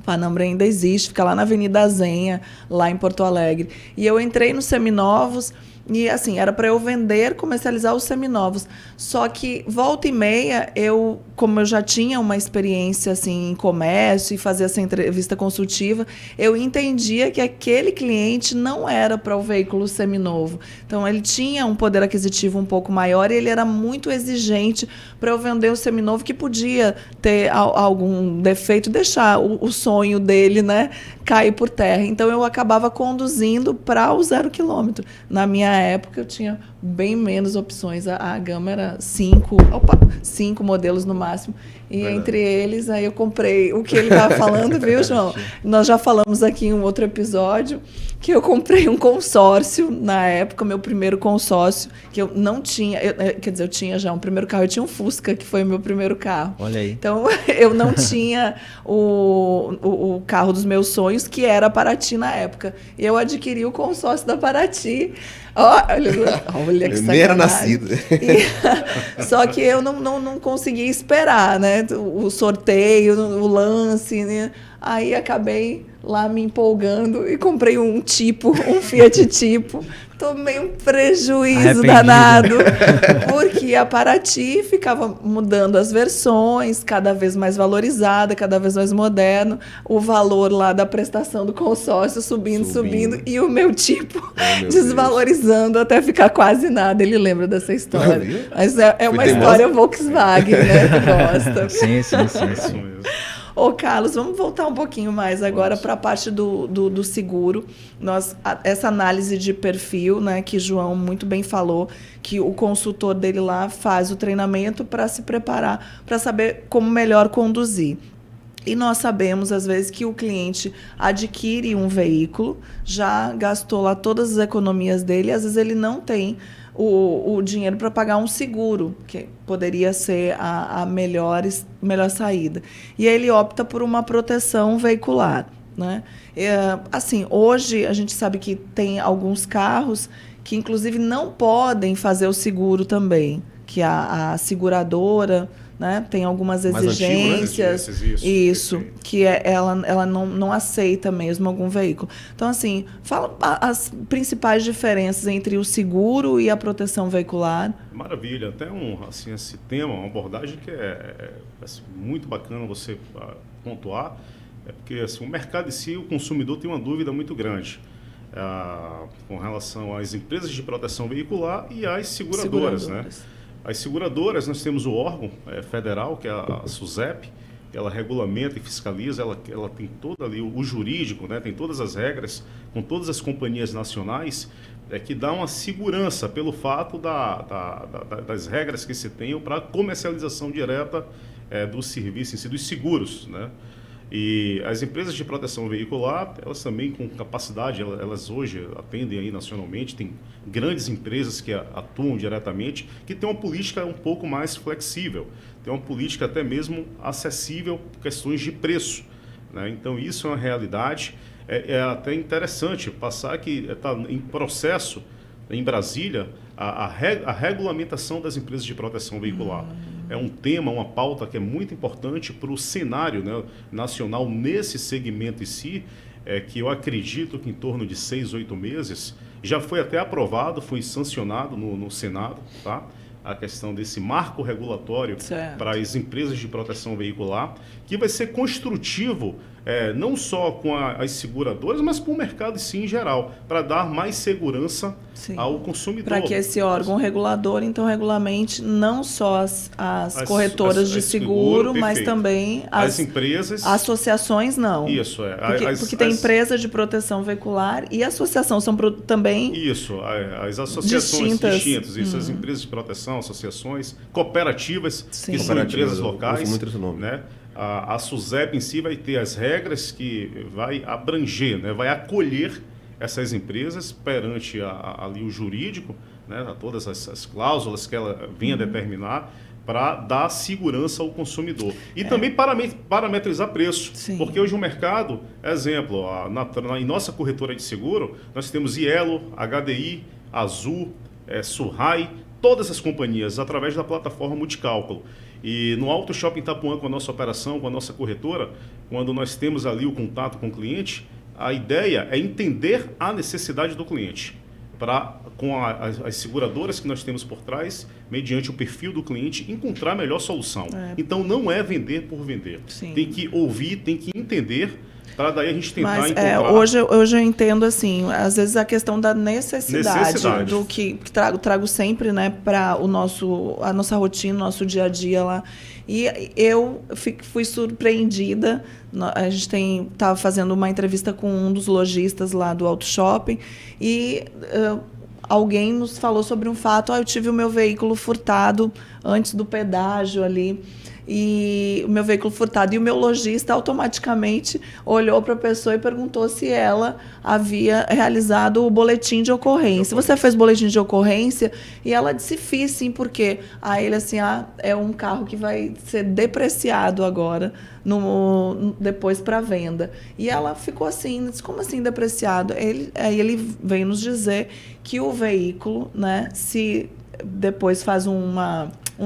Panambra ainda existe, fica lá na Avenida Zenha, lá em Porto Alegre. E eu entrei nos Seminovos E assim, era para eu vender, comercializar os seminovos. Só que volta e meia, como eu já tinha uma experiência assim em comércio e fazia essa entrevista consultiva, eu entendia que aquele cliente não era para o veículo seminovo. Então ele tinha um poder aquisitivo um pouco maior e ele era muito exigente para eu vender um seminovo que podia ter algum defeito, deixar o sonho dele, né, cair por terra. Então eu acabava conduzindo para o 0 quilômetro. Na minha época eu tinha bem menos opções, a gama era 5 modelos no máximo. E entre eles, aí eu comprei o que ele estava falando, viu, João? Nós já falamos aqui em um outro episódio que eu comprei um consórcio na época, meu primeiro consórcio, que eu não tinha, quer dizer, eu tinha já um primeiro carro, eu tinha um Fusca, que foi o meu primeiro carro. Olha aí. Então, eu não tinha o carro dos meus sonhos, que era a Paraty na época. E eu adquiri o consórcio da Paraty. Olha que sacanagem. Nem era nascido. Só que eu não conseguia esperar, né? O sorteio, o lance, né? Aí acabei lá me empolgando e comprei um Fiat Tipo. Tomei um prejuízo danado, porque a Paraty ficava mudando as versões, cada vez mais valorizada, cada vez mais moderno, o valor lá da prestação do consórcio subindo, e o meu Tipo desvalorizando até ficar quase nada. Ele lembra dessa história. Mas é uma história Volkswagen, né, que gosta. Sim. Ô, Carlos, vamos voltar um pouquinho mais agora para a parte do seguro. Essa análise de perfil, né, que João muito bem falou, que o consultor dele lá faz o treinamento para se preparar, para saber como melhor conduzir. E nós sabemos, às vezes, que o cliente adquire um veículo, já gastou lá todas as economias dele, e às vezes ele não tem o dinheiro para pagar um seguro, que poderia ser a melhor saída. E aí ele opta por uma proteção veicular, né? Assim, hoje a gente sabe que tem alguns carros que, inclusive, não podem fazer o seguro também, que a seguradora, né, tem algumas exigências, que ela não aceita mesmo algum veículo. Então, assim, fala as principais diferenças entre o seguro e a proteção veicular. Maravilha, até esse tema, uma abordagem que é muito bacana você pontuar, porque assim, o mercado em si, o consumidor tem uma dúvida muito grande com relação às empresas de proteção veicular e às seguradoras. Né? As seguradoras, nós temos o órgão federal, que é a SUSEP, ela regulamenta e fiscaliza, ela tem todo ali o jurídico, né? Tem todas as regras, com todas as companhias nacionais, que dá uma segurança pelo fato das regras que se tenham para a comercialização direta do serviço em si, dos seguros, né? E as empresas de proteção veicular, elas também com capacidade, elas hoje atendem aí nacionalmente, tem grandes empresas que atuam diretamente, que tem uma política um pouco mais flexível, tem uma política até mesmo acessível por questões de preço, né? Então isso é uma realidade, é até interessante passar que está em processo em Brasília a regulamentação das empresas de proteção veicular. É um tema, uma pauta que é muito importante para o cenário, né, nacional nesse segmento em si, que eu acredito que em torno de 6, 8 meses, já foi até aprovado, foi sancionado no Senado, tá? A questão desse marco regulatório para as empresas de proteção veicular, que vai ser construtivo não só com as seguradoras, mas para o mercado em geral, para dar mais segurança ao consumidor. Para que esse órgão regulador, então, regulamente não só as corretoras de seguro, mas também as empresas. Associações, não. Isso, porque tem empresa de proteção veicular e associação, são também. Isso, as associações distintas, isso, as empresas de proteção, associações, cooperativas, que são empresas locais. Muito esse nome. Né? A SUSEP em si vai ter as regras que vai abranger, né? Vai acolher essas empresas perante ali o jurídico, né? A todas as cláusulas que ela venha determinar para dar segurança ao consumidor. E também parametrizar preço. Sim. Porque hoje o mercado, exemplo, em nossa corretora de seguro, nós temos Ielo, HDI, Azul, Surrai, todas as companhias através da plataforma Multicálculo. E no Auto Shopping Itapuã, com a nossa operação, com a nossa corretora, quando nós temos ali o contato com o cliente, a ideia é entender a necessidade do cliente. para, com as seguradoras que nós temos por trás, mediante o perfil do cliente, encontrar a melhor solução. Então, não é vender por vender. Sim. Tem que ouvir, tem que entender, para daí a gente tentar encontrar... Hoje eu entendo, assim, às vezes a questão da necessidade. Do que trago sempre, né, para a nossa rotina, o nosso dia a dia lá. E eu fui surpreendida. A gente estava fazendo uma entrevista com um dos lojistas lá do Auto Shopping e alguém nos falou sobre um fato. Eu tive o meu veículo furtado antes do pedágio ali. E o meu veículo furtado. E o meu lojista automaticamente olhou para a pessoa e perguntou se ela havia realizado o boletim de ocorrência. Você fez boletim de ocorrência? E ela disse, fiz sim, porque aí ele assim, é um carro que vai ser depreciado agora, depois para venda. E ela ficou assim, disse, como assim depreciado? Aí ele veio nos dizer que o veículo, né, se depois faz um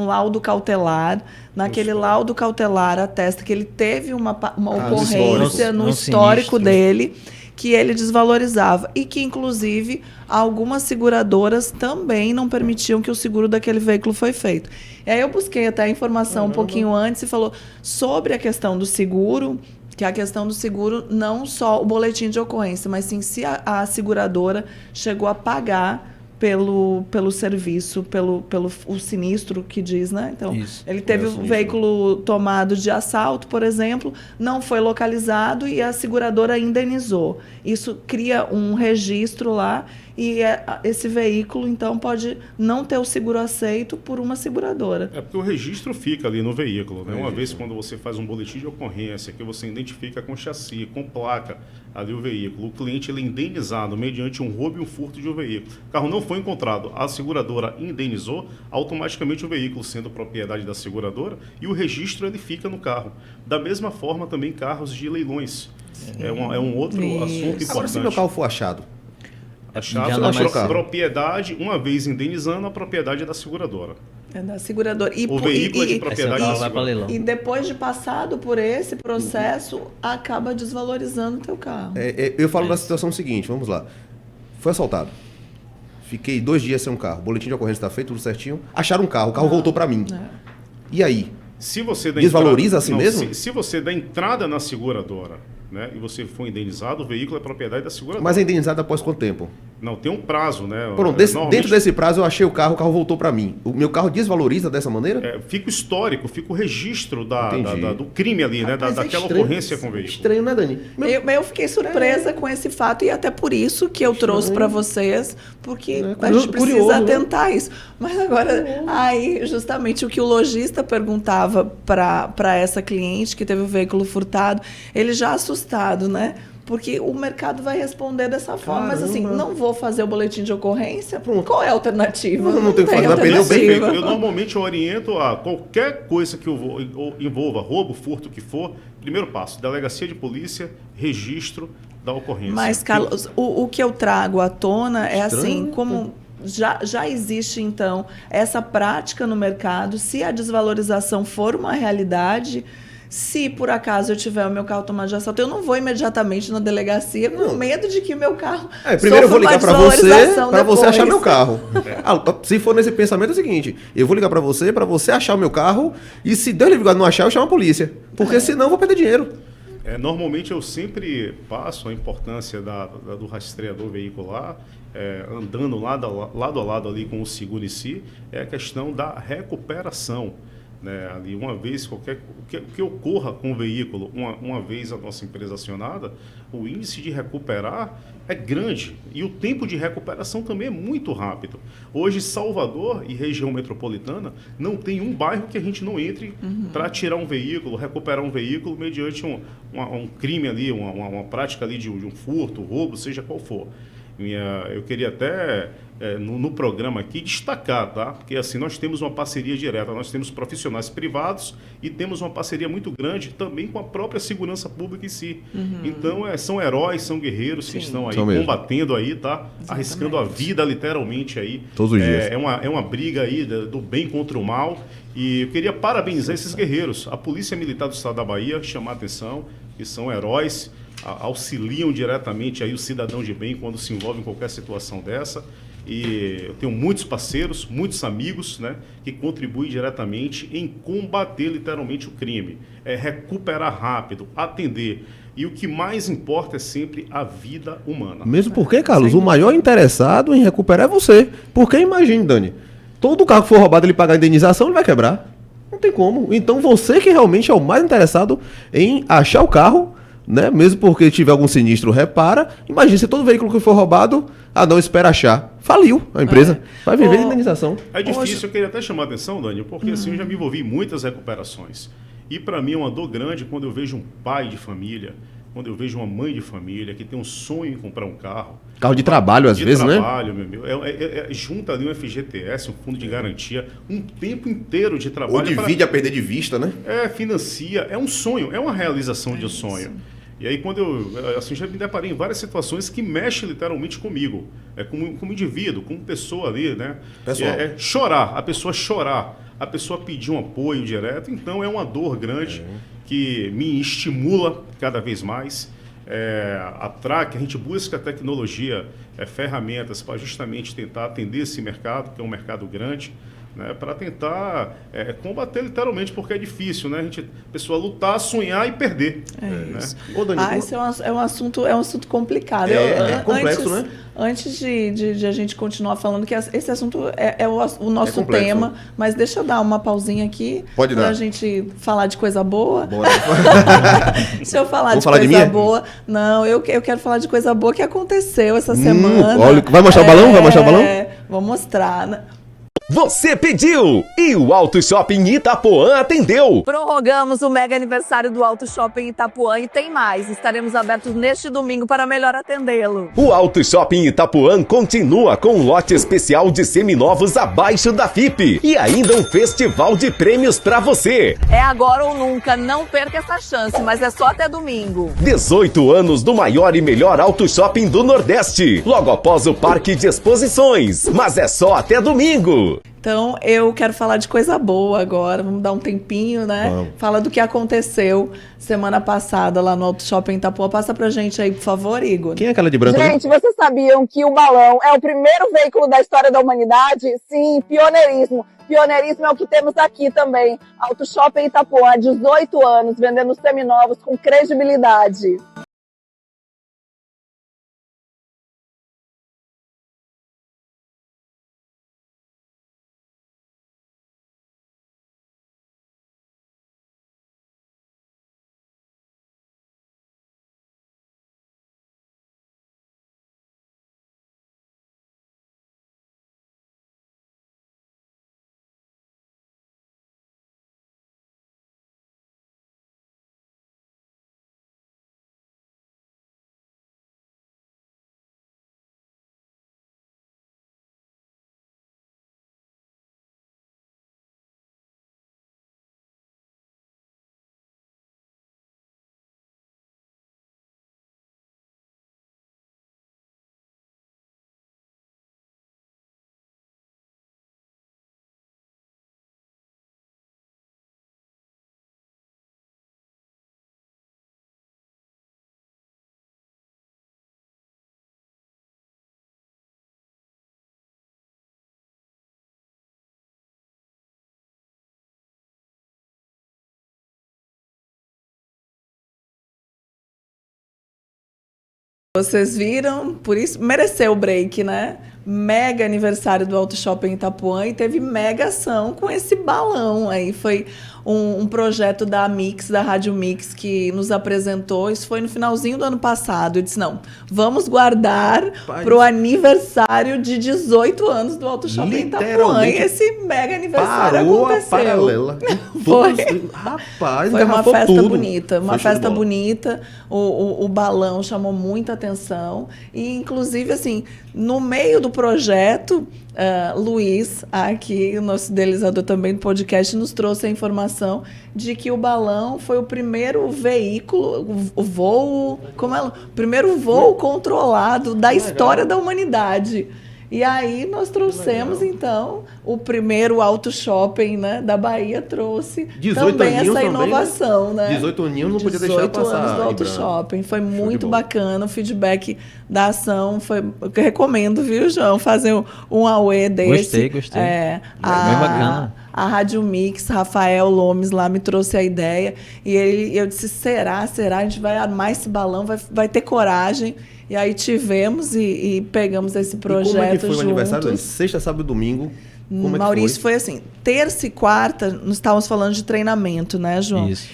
laudo cautelar. Naquele laudo cautelar atesta que ele teve uma ocorrência no histórico dele, que ele desvalorizava. E que, inclusive, algumas seguradoras também não permitiam que o seguro daquele veículo foi feito. E aí eu busquei até a informação um pouquinho antes e falou sobre a questão do seguro, que a questão do seguro, não só o boletim de ocorrência, mas sim se a seguradora chegou a pagar pelo serviço, pelo o sinistro que diz, né? Então, ele teve um veículo tomado de assalto, por exemplo, não foi localizado e a seguradora indenizou. Isso cria um registro lá e esse veículo, então, pode não ter o seguro aceito por uma seguradora. Porque o registro fica ali no veículo, né? Uma vez quando você faz um boletim de ocorrência, que você identifica com chassi, com placa ali o veículo, o cliente ele é indenizado mediante um roubo e um furto de um veículo. O carro não foi encontrado, a seguradora indenizou, automaticamente o veículo sendo propriedade da seguradora e o registro ele fica no carro. Da mesma forma também carros de leilões. É um outro assunto importante. Agora, se meu carro for achado, a propriedade, uma vez indenizando, a propriedade é da seguradora. É da seguradora. O veículo é de propriedade da seguradora. E depois de passado por esse processo, acaba desvalorizando o teu carro. Eu falo da situação seguinte, vamos lá. Foi assaltado. Fiquei 2 dias sem um carro. Boletim de ocorrência está feito, tudo certinho. Acharam um carro, o carro voltou para mim. E aí? Se você desvaloriza assim mesmo? Se você dá entrada na seguradora, né, e você for indenizado, o veículo é propriedade da seguradora. Mas é indenizado após quanto tempo? Não, tem um prazo, né? Pronto, dentro desse prazo eu achei o carro voltou para mim. O meu carro desvaloriza dessa maneira? Fica o histórico, fica o registro do crime ali, né? Daquela ocorrência com o veículo. Estranho, né, Dani? Eu fiquei surpresa com esse fato e até por isso que eu trouxe para vocês, porque a gente precisa atentar a isso. Mas agora, aí justamente o que o lojista perguntava para essa cliente que teve o veículo furtado, ele já assustado, né? Porque o mercado vai responder dessa forma. Mas assim, não vou fazer o boletim de ocorrência? Qual é a alternativa? Não tem que fazer, alternativa. Eu normalmente oriento a qualquer coisa que envolva roubo, furto, que for, primeiro passo, delegacia de polícia, registro da ocorrência. Mas, Carlos, o que eu trago à tona é assim, como já existe, então, essa prática no mercado, se a desvalorização for uma realidade... Se por acaso eu tiver o meu carro tomado de assalto, eu não vou imediatamente na delegacia com medo de que meu carro primeiro eu vou ligar para você achar meu carro. Se for nesse pensamento é o seguinte, eu vou ligar para você achar o meu carro e se Deus livre não achar, eu chamo a polícia. Porque senão eu vou perder dinheiro. Normalmente eu sempre passo a importância do rastreador veicular, andando lado a lado ali com o seguro em si, é a questão da recuperação. Né, ali, uma vez, o que ocorra com o veículo, uma vez a nossa empresa acionada, o índice de recuperar é grande e o tempo de recuperação também é muito rápido. Hoje, Salvador e região metropolitana não tem um bairro que a gente não entre para tirar um veículo, recuperar um veículo mediante um crime ali, uma prática ali de um furto, roubo, seja qual for. Eu queria até, no programa aqui, destacar, tá? Porque assim, nós temos uma parceria direta, nós temos profissionais privados e temos uma parceria muito grande também com a própria segurança pública em si. Então, são heróis, são guerreiros que estão aí combatendo aí, tá? Exatamente. Arriscando a vida, literalmente, aí. Todos os dias. É uma briga aí do bem contra o mal. E eu queria parabenizar esses guerreiros. A Polícia Militar do Estado da Bahia, chamar a atenção, que são heróis. auxiliam diretamente aí o cidadão de bem quando se envolve em qualquer situação dessa. E eu tenho muitos parceiros, muitos amigos, né, que contribuem diretamente em combater literalmente o crime, recuperar rápido, atender. E o que mais importa é sempre a vida humana. Mesmo porque, Carlos, o maior interessado em recuperar é você. Porque imagine, Dani, todo carro que for roubado ele pagar a indenização, ele vai quebrar. Não tem como. Então você que realmente é o mais interessado em achar o carro, né? Mesmo porque tiver algum sinistro, repara. Imagina se todo veículo que for roubado, não espera achar. Faliu a empresa. Vai viver de indenização. É difícil, eu queria até chamar a atenção, Dani, porque assim eu já me envolvi em muitas recuperações. E para mim é uma dor grande quando eu vejo um pai de família, quando eu vejo uma mãe de família que tem um sonho em comprar um carro. Carro de trabalho, às vezes, né? Meu. Junta ali um FGTS, um fundo de garantia, um tempo inteiro de trabalho. Ou divide a perder de vista, né? Financia. É um sonho, é uma realização de um sonho. E aí quando eu já me deparei em várias situações que mexem literalmente comigo, como indivíduo, como pessoa ali, né? Pessoal. Chorar, a pessoa chorar, a pessoa pedir um apoio direto, então é uma dor grande que me estimula cada vez mais. Que a gente busca tecnologia, ferramentas para justamente tentar atender esse mercado, que é um mercado grande, né, para tentar combater literalmente, porque é difícil, né? A pessoa lutar, sonhar e perder. Né? Ô, Dani, isso é um assunto complicado. Complexo, né? Antes de a gente continuar falando, que esse assunto é o nosso tema, mas deixa eu dar uma pausinha aqui para a gente falar de coisa boa. Deixa eu falar de coisa boa. Não, eu quero falar de coisa boa que aconteceu essa semana. Olha, vai mostrar o balão? Vai mostrar o balão? Vou mostrar. Você pediu e o Auto Shopping Itapuã atendeu. Prorrogamos o mega aniversário do Auto Shopping Itapuã e tem mais. Estaremos abertos neste domingo para melhor atendê-lo. O Auto Shopping Itapuã continua com um lote especial de seminovos abaixo da FIP e ainda um festival de prêmios para você. É agora ou nunca, não perca essa chance, mas é só até domingo. 18 anos do maior e melhor Auto Shopping do Nordeste, logo após o Parque de Exposições, mas é só até domingo. Então, eu quero falar de coisa boa agora, vamos dar um tempinho, né? Vamos. Fala do que aconteceu semana passada lá no Auto Shopping Itapuã. Passa pra gente aí, por favor, Igor. Quem é aquela de branco? Gente, vocês sabiam que o balão é o primeiro veículo da história da humanidade? Sim, pioneirismo. Pioneirismo é o que temos aqui também. Auto Shopping Itapuã, 18 anos, vendendo seminovos com credibilidade. Vocês viram, por isso mereceu o break, né? Mega aniversário do Auto Shopping Itapuã e teve mega ação com esse balão aí. Foi um projeto da Mix, da Rádio Mix, que nos apresentou. Isso foi no finalzinho do ano passado. Eu disse, não, vamos guardar para o aniversário de 18 anos do Auto Shopping Itapuã. E esse mega aniversário aconteceu. A paralela. Foi. Rapaz, foi uma festa tudo. Bonita. Uma festa bonita. O balão chamou muita atenção. E, inclusive, assim, no meio do projeto, Luiz, aqui, o nosso idealizador também do podcast, nos trouxe a informação de que o balão foi o primeiro veículo, o voo controlado da história da humanidade. E aí nós trouxemos, então, o primeiro auto shopping, né, da Bahia trouxe 18 também aninhos essa também, inovação, né? 18 aninhos não podia deixar passar. 18 anos do auto Ibram. shopping. Foi Show de muito bola. bacana. O feedback da ação foi... Eu recomendo, viu, João? Fazer um AUE desse. Gostei. É, Bem bacana. A Rádio Mix, Rafael Lomes lá me trouxe a ideia. E eu disse, será? A gente vai armar esse balão, vai ter coragem. E aí tivemos e pegamos esse projeto E como é que foi juntos. o aniversário dele? Sexta, sábado e domingo. Como Maurício, é que foi assim, terça e quarta, nós estávamos falando de treinamento, né, João? Isso.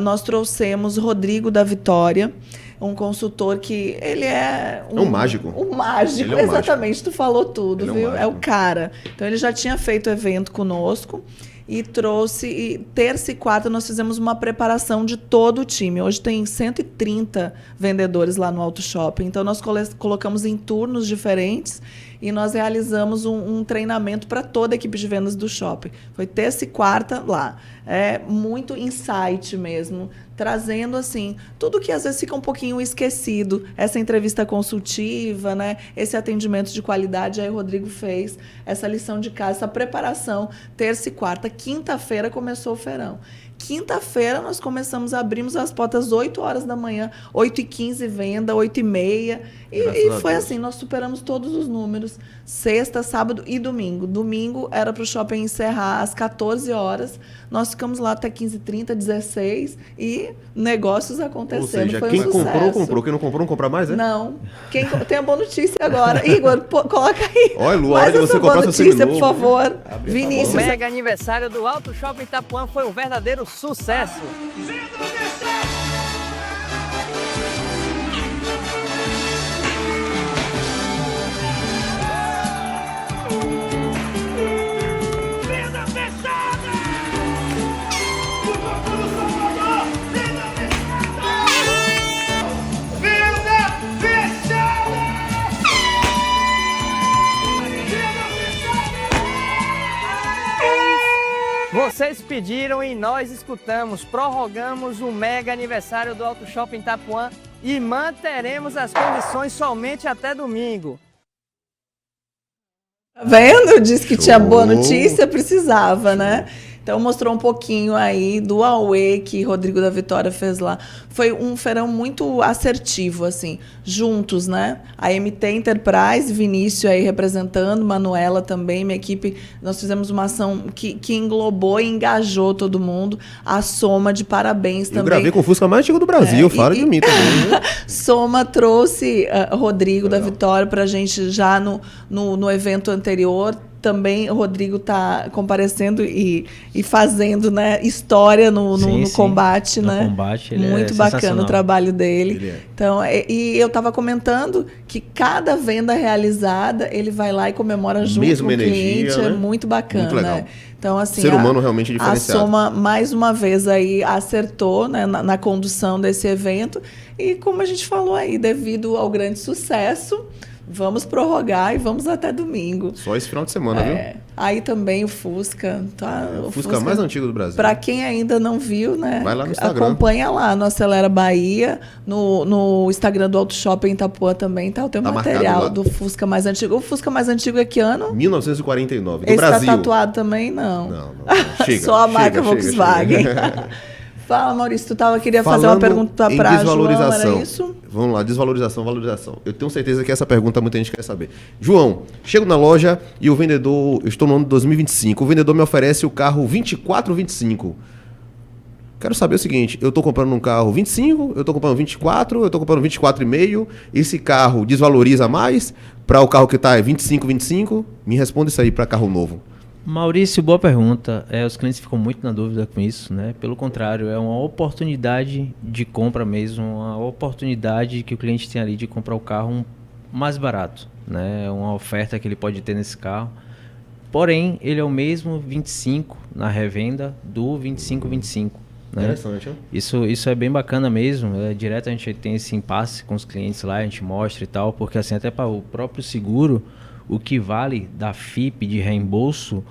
Nós trouxemos Rodrigo da Vitória, um consultor que ele é um mágico. Um mágico, Ele é um exatamente, tu falou tudo, Ele é um viu? É o mágico. cara. Então ele já tinha feito evento conosco e trouxe, e terça e quarta nós fizemos uma preparação de todo o time. Hoje tem 130 vendedores lá no Auto Shopping, então nós colocamos em turnos diferentes e nós realizamos um treinamento para toda a equipe de vendas do shopping. Foi terça e quarta lá. É muito insight mesmo, trazendo assim, tudo que às vezes fica um pouquinho esquecido. Essa entrevista consultiva, né? Esse atendimento de qualidade, aí o Rodrigo fez essa lição de casa, essa preparação, terça e quarta. Quinta-feira começou o feirão. Quinta-feira nós abrimos as portas 8 horas da manhã, 8h15 venda, 8h30. E foi assim, nós superamos todos os números. Sexta, sábado e domingo. Domingo era para o shopping encerrar às 14 horas. Nós ficamos lá até 15h30, 16 e negócios acontecendo. Ou seja, foi quem um sucesso. comprou. Quem não comprou, não compra mais, né? Não. Tem a boa notícia agora. Igor, coloca aí. Olha, Lu, Mais hora de essa você boa comprar seu notícia, seminovo. por favor. Abre, Vinícius. O mega aniversário do Auto Shopping Itapuã foi um verdadeiro sucesso. Vocês pediram e nós escutamos, prorrogamos o mega aniversário do Auto Shopping Itapuã e manteremos as condições somente até domingo. Tá vendo? Eu disse que Show. tinha boa notícia, precisava, né? Então mostrou um pouquinho aí do AUE que Rodrigo da Vitória fez lá. Foi um feirão muito assertivo, assim, juntos, né? A MT Enterprise, Vinícius aí representando, Manuela também, minha equipe, nós fizemos uma ação que englobou e engajou todo mundo. A Soma, de parabéns também. Eu gravei com o Fusca mais antigo do Brasil, fala de mim também. Né? Soma trouxe Rodrigo da Vitória pra gente já no evento anterior. Também o Rodrigo está comparecendo e fazendo, né, história no combate, né? No combate, ele muito é bacana o trabalho dele. Ele é. Então, e eu estava comentando que cada venda realizada, ele vai lá e comemora junto Mesma com o energia, cliente, né? é muito bacana. Muito legal. Né? Então, assim, Ser humano realmente diferenciado. A Soma, mais uma vez, aí acertou, né, na condução desse evento. E como a gente falou aí, devido ao grande sucesso, vamos prorrogar e vamos até domingo. Só esse final de semana, viu? Aí também o Fusca, tá? O Fusca mais antigo do Brasil. Para quem ainda não viu, né? Vai lá no Instagram. Acompanha lá no Acelera Bahia, no Instagram do Auto Shopping Itapuã também, tá? O teu Tá material marcado lá. do Fusca mais antigo. O Fusca mais antigo é que ano? 1949, do Esse Brasil. tá tatuado também? Não. Não. Chega, Só a marca chega, Volkswagen. chega. Fala, Maurício, queria fazer uma pergunta em para desvalorização. João, era isso? Vamos lá, desvalorização, valorização. Eu tenho certeza que essa pergunta muita gente quer saber. João, chego na loja e o vendedor, eu estou no ano de 2025, o vendedor me oferece o carro 24 ou 25. Quero saber o seguinte, eu estou comprando um carro 25, eu estou comprando 24, eu estou comprando 24,5, esse carro desvaloriza mais para o carro que está 25, 25? Me responda isso aí para carro novo. Maurício, boa pergunta. Os clientes ficam muito na dúvida com isso, né? Pelo contrário, é uma oportunidade de compra mesmo, uma oportunidade que o cliente tem ali de comprar o carro mais barato, né? É uma oferta que ele pode ter nesse carro. Porém, ele é o mesmo 25 na revenda do 25-25. Né? Interessante, né? Isso é bem bacana mesmo. Direto a gente tem esse impasse com os clientes lá, a gente mostra e tal, porque assim, até para o próprio seguro, o que vale da FIP de reembolso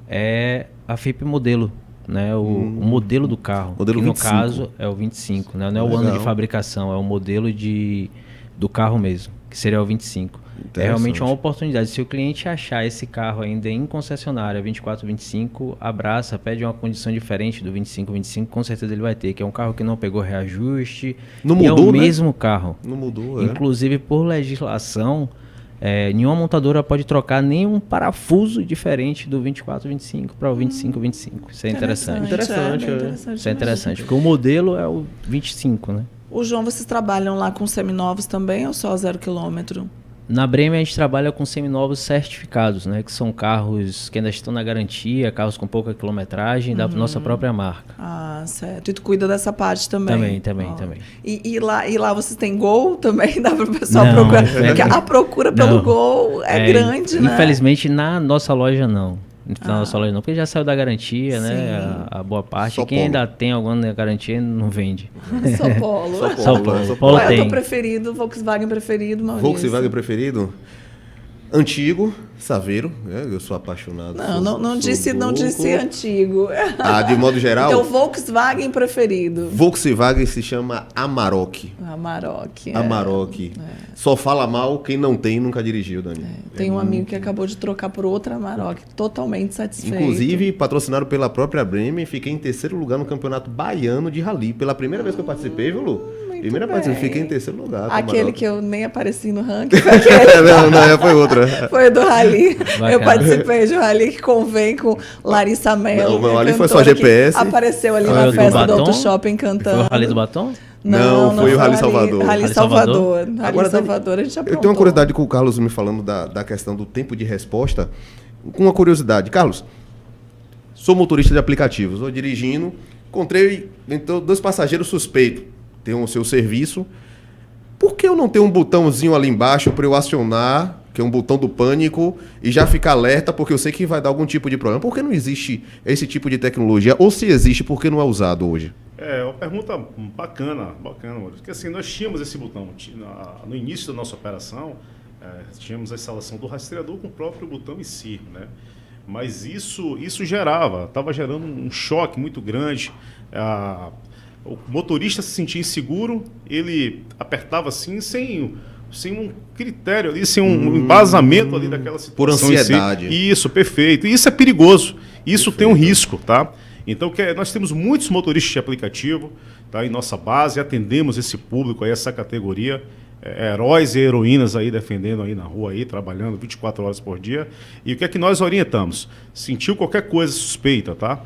é a FIP modelo, né? O modelo do carro. Modelo que no 25. caso é o 25, né? Não é o ano de fabricação, é o modelo do carro mesmo. que seria o 25. É realmente uma oportunidade. Se o cliente achar esse carro ainda em concessionária 24, 25, abraça, pede uma condição diferente do 25, 25, com certeza ele vai ter, que é um carro que não pegou reajuste. Não mudou, é o né? mesmo carro. Não mudou, Inclusive, por legislação, nenhuma montadora pode trocar nenhum parafuso diferente do 24, 25 para o 25, 25. Isso é interessante. Isso é interessante, porque o modelo é o 25, né? O João, vocês trabalham lá com seminovos também ou só 0 km? Na Bremia a gente trabalha com seminovos certificados, né? Que são carros que ainda estão na garantia, carros com pouca quilometragem da nossa própria marca. Ah, certo. E tu cuida dessa parte também? Também. E lá vocês têm Gol também? Dá para o pessoal Não, procurar? Porque a procura pelo Gol é grande, né? Infelizmente na nossa loja não. Na nossa loja não, porque já saiu da garantia, né? A boa parte. Só Quem Polo. ainda tem alguma garantia não vende. Só Polo. Só Polo. Qual é o tem. teu preferido, Volkswagen preferido, Maurício? Volkswagen preferido? Antigo, Saveiro, eu sou apaixonado. Não disse louco. antigo. De modo geral, Então, Volkswagen preferido. Volkswagen se chama Amarok. Amarok. Amarok. Só fala mal quem não tem e nunca dirigiu, Dani. Tem um amigo que acabou de trocar por outra Amarok, totalmente satisfeito. Inclusive, patrocinado pela própria Bremen, fiquei em terceiro lugar no Campeonato Baiano de Rally. Pela primeira vez que eu participei, viu, Lu? Primeira participação, fiquei em terceiro lugar. Aquele que eu nem apareci no ranking. Foi aquele. não, foi outra. Foi do Rally. Bacana. Eu participei de um Rally que convém com Larissa Mello. Não, o meu Rally foi só GPS. Apareceu ali Foi na o do festa do Batom? Auto Shopping cantando. Foi o Rally do Batom? Não, foi o Rally Salvador. Rally Rally Salvador. Salvador. Rally Agora, Salvador a gente aprontou. eu tenho uma curiosidade com o Carlos me falando da questão do tempo de resposta. Com uma curiosidade. Carlos, sou motorista de aplicativos. Estou dirigindo, encontrei então, 2 passageiros suspeitos. Tem o seu serviço. Por que eu não tenho um botãozinho ali embaixo para eu acionar, que é um botão do pânico, e já ficar alerta, porque eu sei que vai dar algum tipo de problema? Por que não existe esse tipo de tecnologia? Ou se existe, por que não é usado hoje? É uma pergunta bacana, Maurício. Porque assim, nós tínhamos esse botão. No início da nossa operação, tínhamos a instalação do rastreador com o próprio botão em si, né? Mas isso estava gerando um choque muito grande. O motorista se sentia inseguro, ele apertava assim sem um critério ali, sem um embasamento ali daquela situação. Por ansiedade. Isso, perfeito. E isso é perigoso. Isso tem um risco, tá? Então, nós temos muitos motoristas de aplicativo, tá, em nossa base, atendemos esse público aí, essa categoria, heróis e heroínas aí defendendo aí na rua, aí, trabalhando 24 horas por dia. E o que é que nós orientamos? Sentiu qualquer coisa suspeita, tá?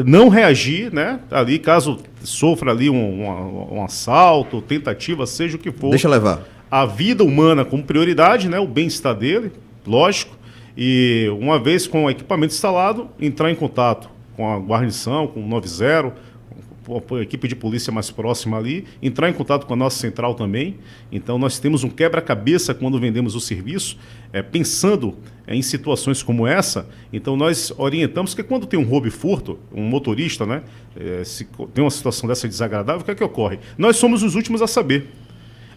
Não reagir, né? Ali, caso sofra ali um assalto, tentativa, seja o que for. Deixa levar. A vida humana como prioridade, né? O bem-estar dele, lógico. E uma vez com o equipamento instalado, entrar em contato com a guarnição, com o 90, com a equipe de polícia mais próxima ali, entrar em contato com a nossa central também. Então nós temos um quebra-cabeça quando vendemos o serviço, pensando em situações como essa. Então nós orientamos que quando tem um roubo e furto, um motorista, né, se tem uma situação dessa desagradável, o que é que ocorre? Nós somos os últimos a saber.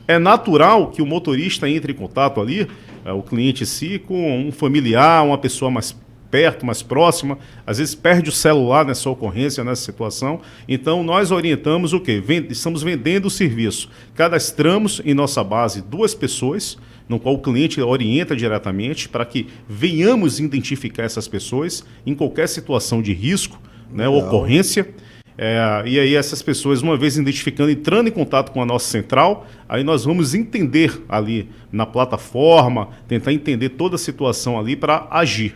É natural que o motorista entre em contato ali, o cliente em si, com um familiar, uma pessoa mais perto, mais próxima, às vezes perde o celular nessa ocorrência, nessa situação. Então, nós orientamos o quê? Estamos vendendo o serviço. Cadastramos em nossa base 2 pessoas, no qual o cliente orienta diretamente para que venhamos identificar essas pessoas em qualquer situação de risco, né, ocorrência. E aí essas pessoas, uma vez identificando, entrando em contato com a nossa central, aí nós vamos entender ali na plataforma, tentar entender toda a situação ali para agir.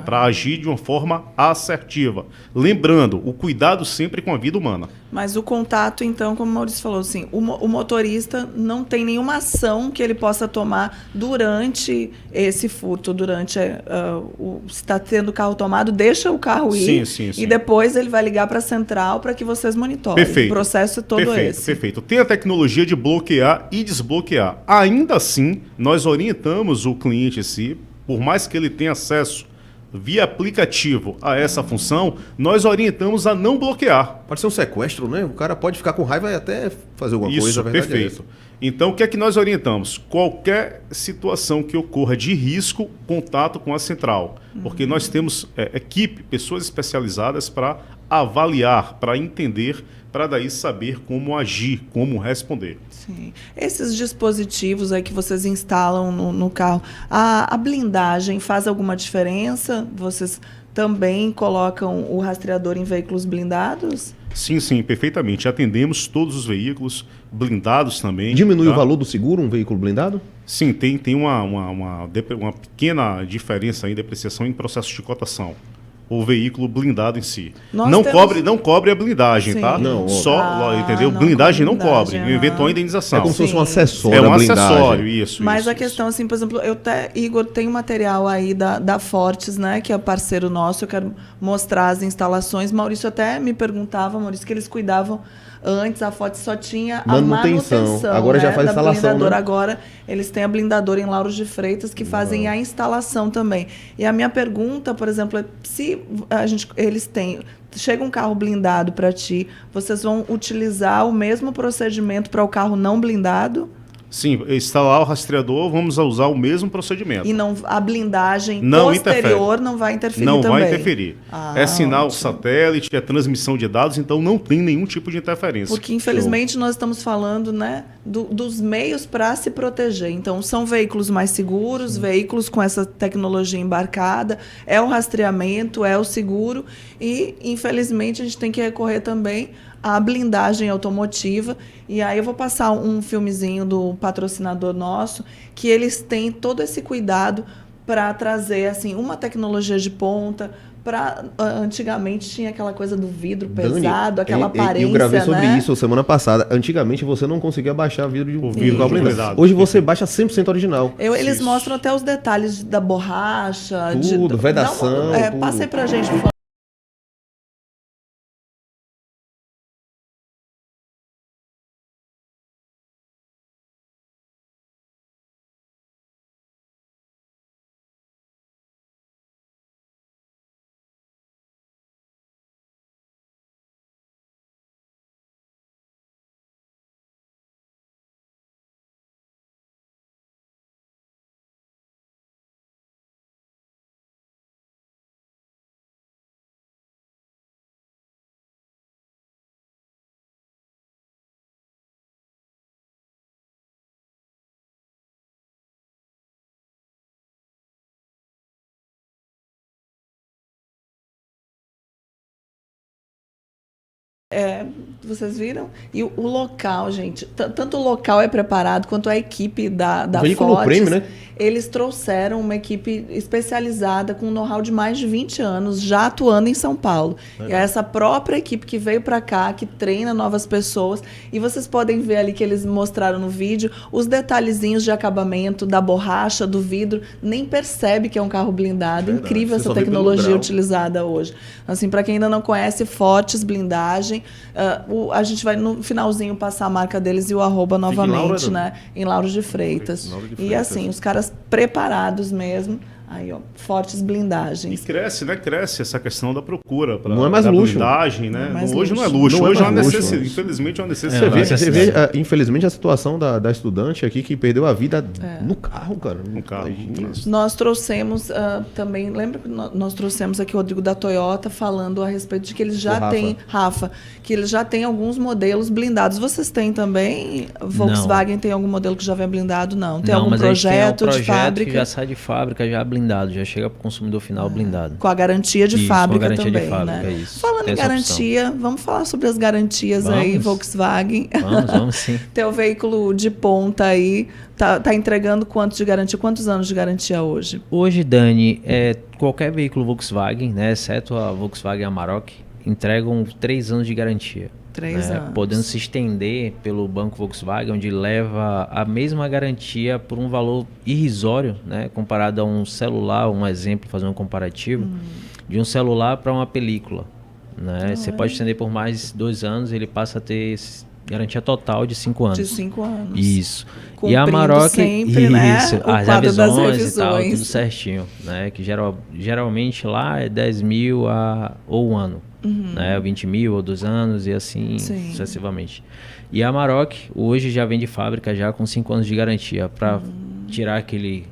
Para agir de uma forma assertiva. Lembrando, o cuidado sempre com a vida humana. Mas o contato, então, como o Maurício falou, assim, o motorista não tem nenhuma ação que ele possa tomar durante esse furto, durante se está tendo o carro tomado, deixa o carro ir sim. E depois ele vai ligar para a central para que vocês monitorem. Perfeito. O processo é todo esse. Perfeito. Tem a tecnologia de bloquear e desbloquear. Ainda assim, nós orientamos o cliente em si, por mais que ele tenha acesso via aplicativo a essa função, nós orientamos a não bloquear. Pode ser um sequestro, né? O cara pode ficar com raiva e até fazer alguma coisa. Isso, a verdade perfeito. Então, o que é que nós orientamos? Qualquer situação que ocorra de risco, contato com a central. Porque nós temos equipe, pessoas especializadas para avaliar, para entender, para daí saber como agir, como responder. Sim. Esses dispositivos aí que vocês instalam no carro, a blindagem faz alguma diferença? Vocês também colocam o rastreador em veículos blindados? Sim, perfeitamente. Atendemos todos os veículos, blindados também. Diminui tá? o valor do seguro, um veículo blindado? Sim, tem uma pequena diferença em depreciação em processo de cotação. O veículo blindado em si. Não cobre a blindagem, Sim. tá? Não, entendeu? não blindagem cobre não cobre. blindagem, Eventual indenização. É como se fosse um Sim. acessório. É um à blindagem. acessório, isso. Mas isso, a questão, assim, por exemplo, Igor, tem um material aí da Fortes, né, que é parceiro nosso, eu quero mostrar as instalações. Maurício até me perguntava, Maurício, que eles cuidavam antes, a Fortes só tinha a manutenção. Agora já né, faz da instalação, blindadora. né? Agora eles têm a blindadora em Lauro de Freitas que fazem a instalação também. E a minha pergunta, por exemplo, é se eles têm... Chega um carro blindado para ti, vocês vão utilizar o mesmo procedimento para o carro não blindado? Sim, instalar o rastreador, vamos usar o mesmo procedimento. E a blindagem Não posterior interfere. não vai interferir Não também? vai interferir. É sinal satélite, é transmissão de dados, então não tem nenhum tipo de interferência. Porque, infelizmente, nós estamos falando, né, dos meios para se proteger. Então, são veículos mais seguros, veículos com essa tecnologia embarcada, é o rastreamento, é o seguro e, infelizmente, a gente tem que recorrer também à blindagem automotiva. E aí eu vou passar um filmezinho do patrocinador nosso, que eles têm todo esse cuidado para trazer assim uma tecnologia de ponta. Antigamente tinha aquela coisa do vidro pesado, aquela aparência, eu gravei sobre né? isso semana passada. Antigamente você não conseguia baixar vidro de O vidro blindado. Hoje você baixa 100% original. Eles Isso. mostram até os detalhes da borracha. Tudo, vedação, tudo. Passa aí pra gente, por favor. Vocês viram? E o local, gente, tanto o local é preparado, quanto a equipe da veículo Fortes, prêmio, né? Eles trouxeram uma equipe especializada com um know-how de mais de 20 anos, já atuando em São Paulo. E é essa própria equipe que veio para cá, que treina novas pessoas. E vocês podem ver ali que eles mostraram no vídeo os detalhezinhos de acabamento, da borracha, do vidro. Nem percebe que é um carro blindado. Verdade. Incrível Você essa só vê pelo tecnologia grau. utilizada hoje. Assim, para quem ainda não conhece, Fortes Blindagem, a gente vai no finalzinho passar a marca deles e o arroba novamente, né? Em Lauro de Freitas. Lauro de E Freitas. assim, os caras preparados mesmo. Aí, ó, Fortes E Blindagens. cresce, né? Cresce essa questão da procura para Não é mais luxo. blindagem, né? Não é mais Hoje não é luxo. luxo, Não é hoje é uma mais luxo. necessidade. Infelizmente é uma Você necessidade. vê, infelizmente, a situação da estudante aqui que perdeu a vida no carro, cara. No carro. Imagina. Nós trouxemos também, lembra que nós trouxemos aqui o Rodrigo da Toyota falando a respeito de que eles já têm, Rafa, que eles já têm alguns modelos blindados. Vocês têm também? Volkswagen tem algum modelo que já vem blindado? Não. Tem algum mas projeto, a gente tem um de fábrica? que já sai de fábrica, já blindado, já chega para o consumidor final blindado. Com a garantia de Isso, fábrica com a garantia também, de fábrica, né? isso. Falando Tem em essa garantia, vamos falar sobre as garantias aí, Vamos. Volkswagen. Vamos sim. Teu veículo de ponta aí, tá entregando quantos de garantia? Quantos anos de garantia hoje? Hoje, Dani, qualquer veículo Volkswagen, né, exceto a Volkswagen Amarok, entregam 3 anos de garantia. 3 anos. Podendo se estender pelo banco Volkswagen, onde leva a mesma garantia por um valor irrisório, né, comparado a um celular, um exemplo, fazer um comparativo, de um celular para uma película. Né? Você pode estender por mais 2 anos, ele passa a ter garantia total de 5 anos. De 5 anos. Isso. Cumprindo E a Amarok, sempre, né, isso, o as quadro das revisões e tal, revisões. tudo certinho, né? Que geralmente lá é 10 mil ou um ano, né? 20 mil ou 2 anos e assim Sim. sucessivamente. E a Amarok hoje já vem de fábrica já com 5 anos de garantia para tirar aquele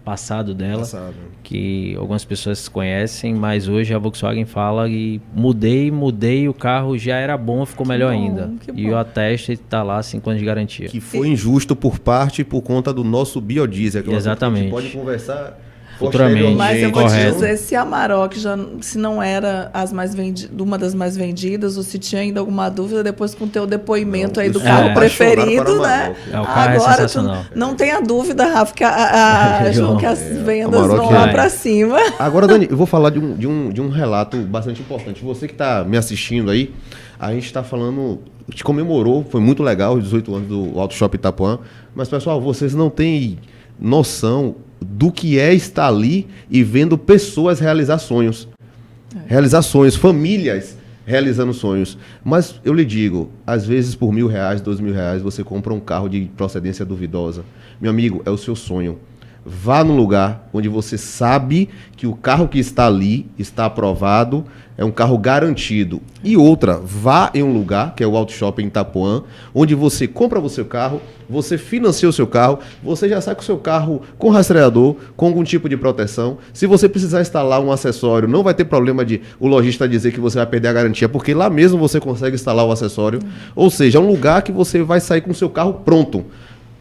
passado dela, que algumas pessoas conhecem, mas hoje a Volkswagen fala e mudei, o carro já era bom, ficou melhor ainda. E eu atesto e está lá 5 anos de garantia. Que foi injusto por conta do nosso biodiesel. Exatamente. A gente pode conversar futuramente. Mas eu vou te correto. dizer, se a Amarok se não era uma das mais vendidas, ou se tinha ainda alguma dúvida, depois com o teu depoimento aí do carro preferido, né? É, o carro agora é sensacional. Não tenha dúvida, Rafa, que as vendas vão lá para cima. Agora, Dani, eu vou falar de um relato bastante importante. Você que está me assistindo aí, a gente está falando, a gente comemorou, foi muito legal os 18 anos do Auto Shop Itapuã, mas, pessoal, vocês não têm noção do que é estar ali e vendo pessoas realizar sonhos. Realizar sonhos, famílias realizando sonhos. Mas eu lhe digo, às vezes por R$1.000, R$2.000, você compra um carro de procedência duvidosa. Meu amigo, é o seu sonho. Vá num lugar onde você sabe que o carro que está ali está aprovado, é um carro garantido. E outra, vá em um lugar, que é o Auto Shopping Itapuã, onde você compra o seu carro, você financia o seu carro, você já sai com o seu carro com rastreador, com algum tipo de proteção. Se você precisar instalar um acessório, não vai ter problema de o lojista dizer que você vai perder a garantia, porque lá mesmo você consegue instalar o acessório. Ou seja, é um lugar que você vai sair com o seu carro pronto,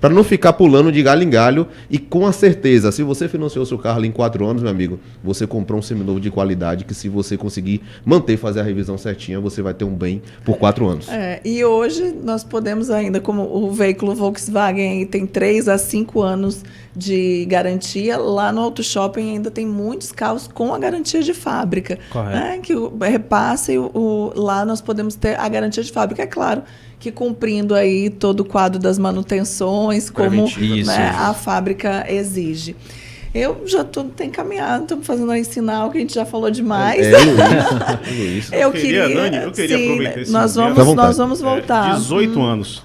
para não ficar pulando de galho em galho. E com a certeza, se você financiou seu carro ali em 4 anos, meu amigo, você comprou um seminovo de qualidade que, se você conseguir manter, fazer a revisão certinha, você vai ter um bem por 4 anos. E hoje nós podemos ainda, como o veículo Volkswagen tem 3 a 5 anos de garantia, lá no Auto Shopping ainda tem muitos carros com a garantia de fábrica. Correto. Né? Que repassa e lá nós podemos ter a garantia de fábrica, é claro, que cumprindo aí todo o quadro das manutenções, como a fábrica exige. Eu já estou encaminhado, estamos fazendo aí sinal que a gente já falou demais. Luiz. Eu queria aproveitar esse nós vamos voltar. 18 anos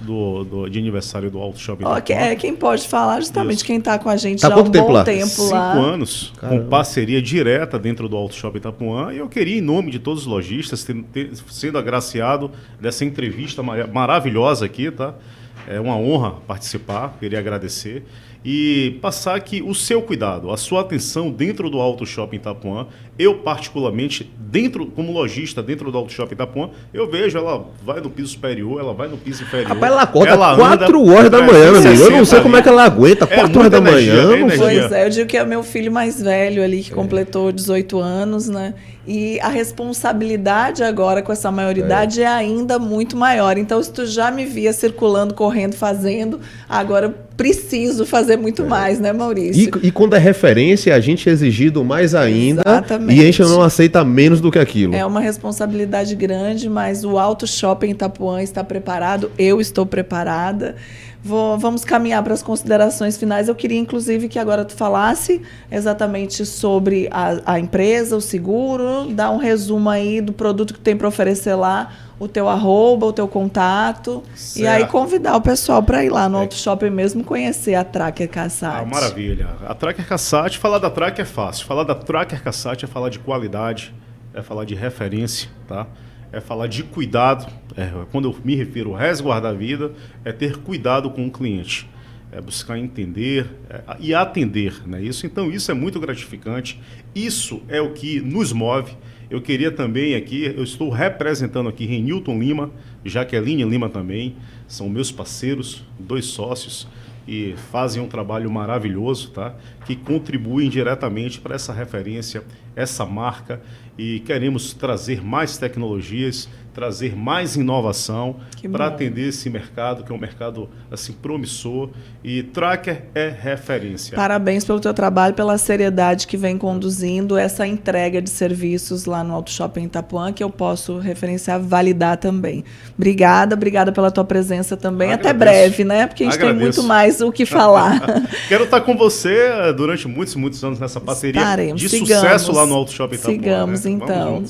de aniversário do Auto Shopping Itapuã. Quem pode falar justamente quem está com a gente já há um bom tempo lá. 5 anos, com parceria direta dentro do Auto Shopping Itapuã. E eu queria, em nome de todos os lojistas, sendo agraciado dessa entrevista maravilhosa aqui, tá? É uma honra participar, queria agradecer. E passar aqui o seu cuidado, a sua atenção dentro do Auto Shopping Itapuã. Eu, particularmente, como lojista dentro do Auto Shopping Itapuã, eu vejo, ela vai no piso superior, ela vai no piso inferior. Rapaz, ela acorda 4 horas da manhã, meu amigo. Eu não sei como é que ela aguenta 4 horas da manhã. Pois é, eu digo que é meu filho mais velho ali, que completou 18 anos, né? E a responsabilidade agora com essa maioridade é ainda muito maior. Então, se tu já me via circulando, correndo, fazendo, agora preciso fazer muito mais, né, Maurício? E quando é referência, a gente é exigido mais ainda. Exatamente. E a gente não aceita menos do que aquilo. É uma responsabilidade grande, mas o Auto Shopping Itapuã está preparado, eu estou preparada. Vamos caminhar para as considerações finais. Eu queria, inclusive, que agora tu falasse exatamente sobre a empresa, o seguro, dar um resumo aí do produto que tem para oferecer lá, o teu arroba, o teu contato, certo. E aí convidar o pessoal para ir lá no Auto Shopping mesmo conhecer a Tracker Cassat. Maravilha. A Tracker Cassat, falar da Tracker é fácil. Falar da Tracker Cassat é falar de qualidade, é falar de referência, tá? É falar de cuidado, quando eu me refiro a resguardar a vida, é ter cuidado com o cliente, é buscar entender e atender, né? Então isso é muito gratificante, isso é o que nos move. Eu queria também aqui, eu estou representando aqui Renilton Lima, Jaqueline Lima também, são meus parceiros, 2 sócios, e fazem um trabalho maravilhoso, tá? Que contribuem diretamente para essa referência, essa marca, e queremos trazer mais tecnologias, trazer mais inovação para atender esse mercado, que é um mercado assim promissor, e Tracker é referência. Parabéns pelo teu trabalho, pela seriedade que vem conduzindo essa entrega de serviços lá no Auto Shopping Itapuã, que eu posso referenciar, validar também. Obrigada pela tua presença também. Até breve, né? Porque a gente tem muito mais o que falar. Quero estar com você, durante muitos, muitos anos nessa parceria Sigamos, sucesso lá no Auto Shopping Itapuã. Sigamos, né? Então.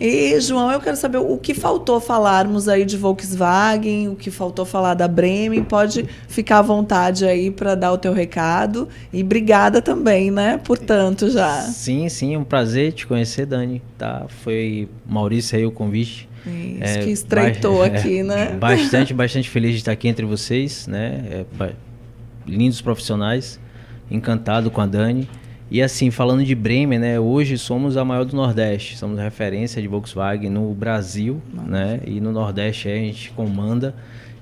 E, João, eu quero saber o que faltou falarmos aí de Volkswagen, o que faltou falar da Bremen. Pode ficar à vontade aí para dar o teu recado. E obrigada também, né? Portanto, já. Sim, é um prazer te conhecer, Dani. Tá? Foi Maurício aí o convite. Isso, que estreitou aqui, né? Bastante feliz de estar aqui entre vocês, né? Lindos profissionais, encantado com a Dani. E assim, falando de Bremen, né? Hoje somos a maior do Nordeste, somos referência de Volkswagen no Brasil, né? E no Nordeste a gente comanda,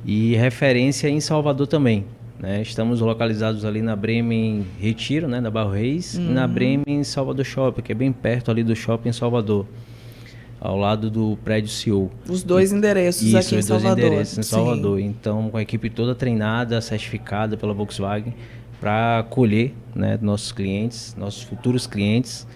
e referência em Salvador também, né? Estamos localizados ali na Bremen Retiro, né? Na Barro Reis, e na Bremen Salvador Shopping, que é bem perto ali do shopping Salvador, ao lado do prédio CEO. Os dois endereços aqui em Salvador. Os dois endereços em Salvador. Então, com a equipe toda treinada, certificada pela Volkswagen, para acolher, né, nossos clientes, nossos futuros clientes.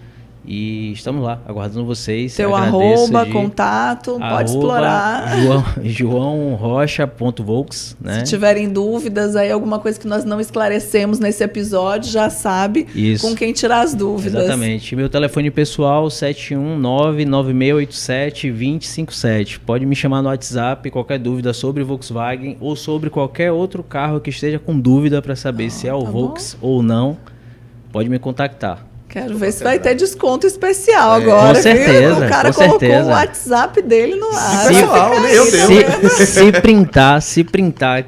E estamos lá, aguardando vocês. Teu arroba, contato, pode explorar. joaorocha.volks, né? Se tiverem dúvidas, aí alguma coisa que nós não esclarecemos nesse episódio, já sabe com quem tirar as dúvidas. Exatamente. Meu telefone pessoal, 719-9687-2057. Pode me chamar no WhatsApp, qualquer dúvida sobre Volkswagen ou sobre qualquer outro carro que esteja com dúvida para saber se é o Volks ou não. Pode me contactar. Quero ver se vai ter desconto especial agora. Com certeza. Viu? O cara colocou o WhatsApp dele no ar. Se printar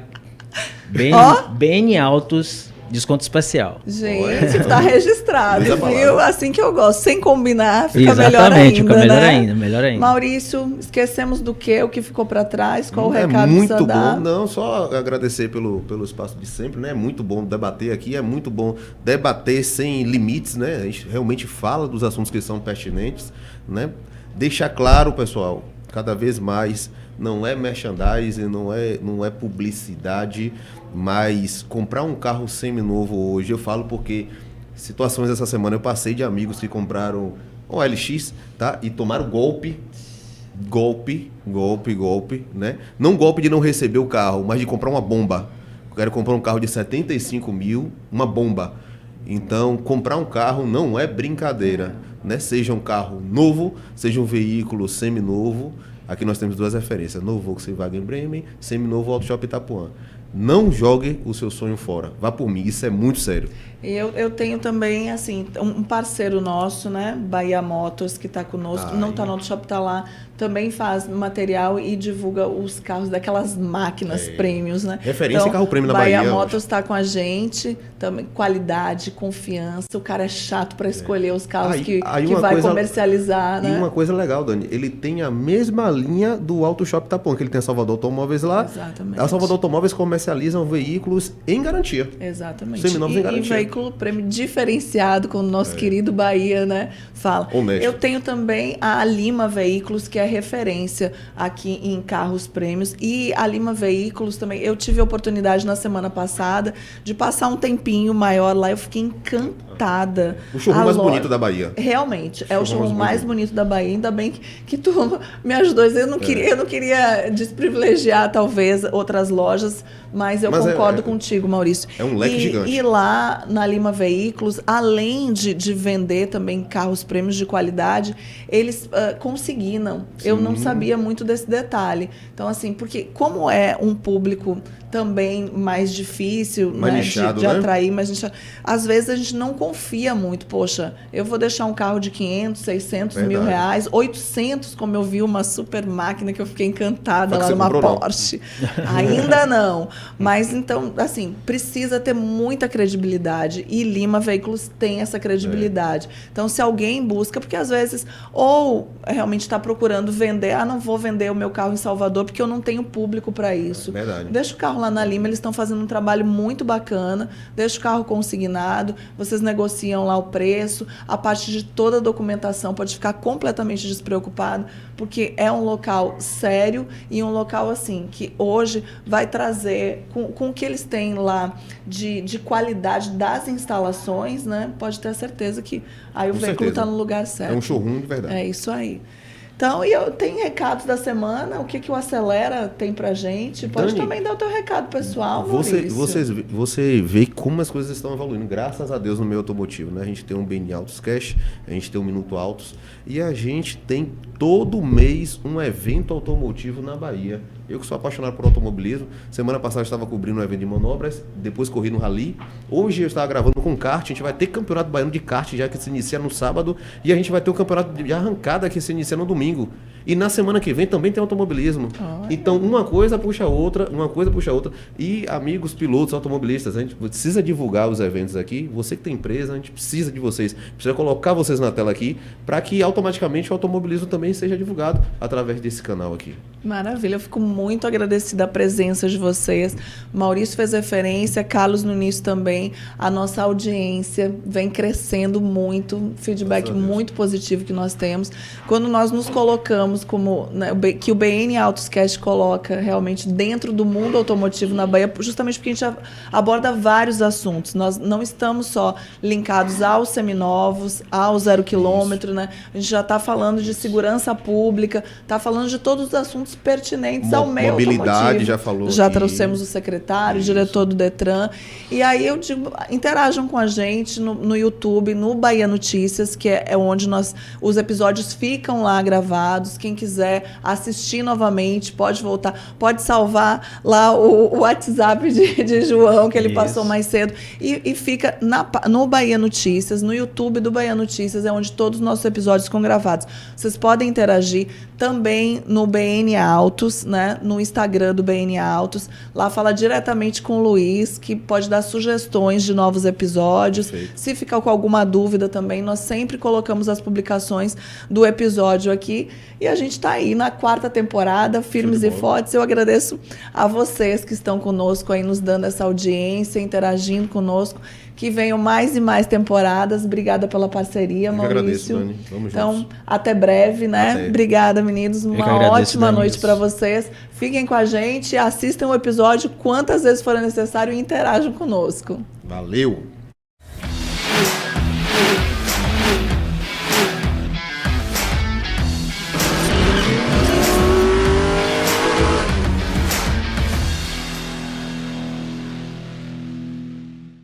bem altos, desconto especial. Gente, tá registrado, viu? Assim que eu gosto. Sem combinar, fica Exatamente, melhor ainda, né? melhor ainda. Maurício, esquecemos do quê? O que ficou para trás? Qual o recado que muito você dá? bom. Não, só agradecer pelo espaço de sempre, né? É muito bom debater aqui, é muito bom debater sem limites, né? A gente realmente fala dos assuntos que são pertinentes, né? Deixar claro, pessoal, cada vez mais, não é merchandising, não é publicidade, mas comprar um carro seminovo hoje, eu falo porque situações essa semana eu passei de amigos que compraram um LX, tá? E tomaram golpe, né? Não golpe de não receber o carro, mas de comprar uma bomba. Eu quero comprar um carro de 75 mil, uma bomba. Então, comprar um carro não é brincadeira, né? Seja um carro novo, seja um veículo seminovo. Aqui nós temos duas referências, novo Volkswagen Bremen, seminovo Auto Shopping Itapuã. Não jogue o seu sonho fora. Vá por mim, isso é muito sério. Eu tenho também, assim, um parceiro nosso, né? Bahia Motors, que está conosco. Não está no Auto Shop, está lá. Também faz material e divulga os carros daquelas máquinas prêmios, né? Referência em carro prêmio na Bahia. Bahia Motors está com a gente. Também, qualidade, confiança. O cara é chato para escolher os carros que vai comercializar, né? E uma coisa legal, Dani, ele tem a mesma linha do Auto Shop Itapuã, que ele tem a Salvador Automóveis lá. Exatamente. A Salvador Automóveis comercializam veículos em garantia. Exatamente. Seminovos em garantia. E veículo prêmio diferenciado, como o nosso querido Bahia, né, fala. Honesto. Eu tenho também a Lima Veículos, que é referência aqui em carros prêmios. E a Lima Veículos também, eu tive a oportunidade na semana passada de passar um tempinho maior lá, eu fiquei encantada. O showroom mais bonito da Bahia. Realmente, é o showroom mais bonito da Bahia. Ainda bem que tu me ajudou. Eu não queria desprivilegiar, talvez, outras lojas, mas eu concordo contigo, Maurício. É um leque gigante. E lá na Lima Veículos, além de vender também carros prêmios de qualidade, eles consignam. Sim. Eu não sabia muito desse detalhe. Então, assim, porque como é um público também mais difícil, mais né, nichado, de atrair, mas às vezes a gente não confia muito. Poxa, eu vou deixar um carro de 500, 600 mil reais, 800, como eu vi uma super máquina que eu fiquei encantada lá numa Porsche. Ainda não. Mas então, assim, precisa ter muita credibilidade e Lima Veículos tem essa credibilidade. Então, se alguém busca, porque às vezes, ou realmente está procurando vender, não vou vender o meu carro em Salvador porque eu não tenho público para isso. Verdade. Deixa o carro lá na Lima, eles estão fazendo um trabalho muito bacana, deixa o carro consignado, vocês negociam lá o preço, a parte de toda a documentação pode ficar completamente despreocupado, porque é um local sério e um local assim, que hoje vai trazer, com o que eles têm lá de qualidade das instalações, né? Pode ter certeza que aí o veículo está no lugar certo. É um showroom de verdade. É isso aí. Então, e eu tenho recados da semana, o que o Acelera tem pra gente? Pode Dani, também dar o teu recado pessoal, você vê como as coisas estão evoluindo, graças a Deus, no meio automotivo, né? A gente tem um BN Autos Cash, a gente tem um Minuto Autos e a gente tem todo mês um evento automotivo na Bahia. Eu que sou apaixonado por automobilismo, semana passada eu estava cobrindo um evento de manobras, depois corri no Rally, hoje eu estava gravando com kart, a gente vai ter campeonato baiano de kart já que se inicia no sábado e a gente vai ter o campeonato de arrancada que se inicia no domingo. E na semana que vem também tem automobilismo. Então, uma coisa puxa a outra. E amigos pilotos automobilistas, a gente precisa divulgar os eventos aqui. Você que tem empresa, a gente precisa de vocês. Precisa colocar vocês na tela aqui para que automaticamente o automobilismo também seja divulgado através desse canal aqui. Maravilha, eu fico muito agradecida a presença de vocês. Maurício fez referência, Carlos no início também. A nossa audiência vem crescendo muito, feedback muito positivo que nós temos. Quando nós nos colocamos como, né, que o BN Autoscast coloca realmente dentro do mundo automotivo na Bahia, justamente porque a gente aborda vários assuntos. Nós não estamos só linkados aos seminovos, ao 0 km, né? A gente já está falando de segurança pública, está falando de todos os assuntos pertinentes ao meio mobilidade, automotivo. já falou. Já aqui. trouxemos o secretário, o diretor do Detran. E aí eu digo, interajam com a gente no YouTube, no Bahia Notícias, que é onde os episódios ficam lá gravados. Quem quiser assistir novamente, pode voltar, pode salvar lá o WhatsApp de João, que ele passou mais cedo. E fica no Bahia Notícias, no YouTube do Bahia Notícias, é onde todos os nossos episódios ficam gravados. Vocês podem interagir também no BN Autos, né? No Instagram do BN Autos. Lá fala diretamente com o Luiz, que pode dar sugestões de novos episódios. Perfeito. Se ficar com alguma dúvida também, nós sempre colocamos as publicações do episódio aqui. E a gente está aí na 4ª temporada, firmes e fortes. Eu agradeço a vocês que estão conosco aí, nos dando essa audiência, interagindo conosco. Que venham mais e mais temporadas. Obrigada pela parceria, Maurício. Eu agradeço, Dani. Vamos então, juntos. até breve, né? Até. Obrigada, meninos. Uma agradeço, ótima Dani. noite para vocês. Fiquem com a gente, assistam o episódio quantas vezes for necessário e interajam conosco. Valeu!